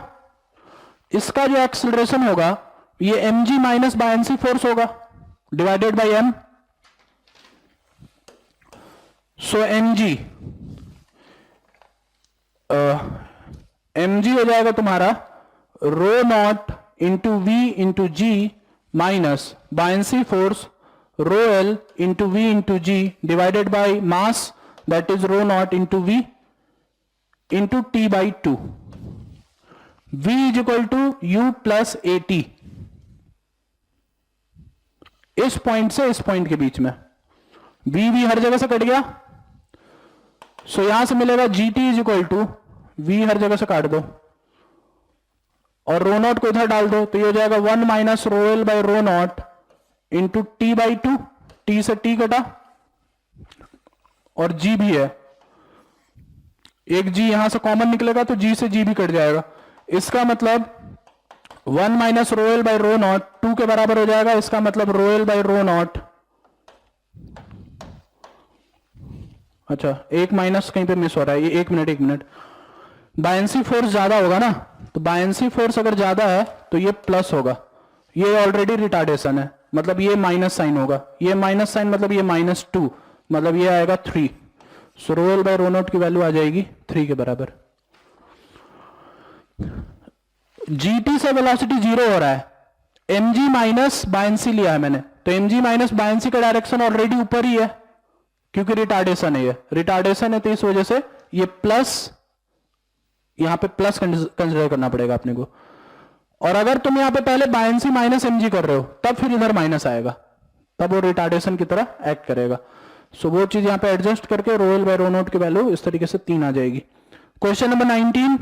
इसका जो एक्सेलरेशन होगा ये mg माइनस बायनेंसी फोर्स होगा divided by m। So mg हो जाएगा तुम्हारा rho naught into v into g minus buoyancy force rho l into v into g divided by mass, that is rho naught into v into t/2। v is equal to u plus at। इस पॉइंट से इस पॉइंट के बीच में v हर जगह से कट गया, सो यहां से मिलेगा gt is equal to v हर जगह से काट दो और रो नॉट को इधर डाल दो, तो ये हो जाएगा 1 minus rho L by rho naught into t/2, t से t कटा और g भी है, एक g यहां से कॉमन निकलेगा तो g से g भी कट जाएगा। इसका मतलब 1 minus rho L by rho not 2 के बराबर हो जाएगा, इसका मतलब rho L by rho not, अच्छा एक माइनस कहीं पे मिस हो रहा है, ये एक मिनट, बायनेंसी फोर्स ज्यादा होगा ना, तो बायंसी फोर्स अगर ज्यादा है तो ये प्लस होगा, ये ऑलरेडी रिटार्डेशन है, मतलब ये माइनस साइन होगा, ये माइनस साइन मतलब ये -2, मतलब ये आएगा 3। So rho L by rho note की वैल्यू आ जाएगी 3 के बराबर। जीटी से वेलोसिटी 0 हो रहा है, mg माइनस बायंसी लिया है मैंने, तो mg माइनस बायंसी का डायरेक्शन ऑलरेडी ऊपर ही है क्योंकि रिटार्डेशन है, ये रिटार्डेशन है, तो इस वजह से ये प्लस, यहां पे प्लस कंसिडर करना पड़ेगा अपने को। और अगर तुम यहां पे पहले बायंसी माइनस mg कर रहे हो तब फिर इधर माइनस आएगा, तब वो रिटार्डेशन की तरह एक्ट करेगा। सो वो चीज यहां पे एडजस्ट करके rho L by rho note की वैल्यू इस तरीके से 3 आ जाएगी। क्वेश्चन नंबर 19,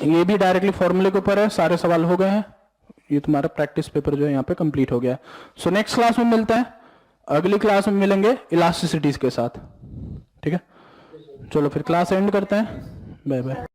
ये भी डायरेक्टली फॉर्मूले के ऊपर है, सारे सवाल हो गए हैं, ये तुम्हारा प्रैक्टिस पेपर जो है यहाँ पे कंप्लीट हो गया। सो नेक्स्ट क्लास में मिलते हैं, अगली क्लास में मिलेंगे इलास्टिसिटीज के साथ, ठीक है। चलो फिर क्लास एंड करते हैं, बाय बाय।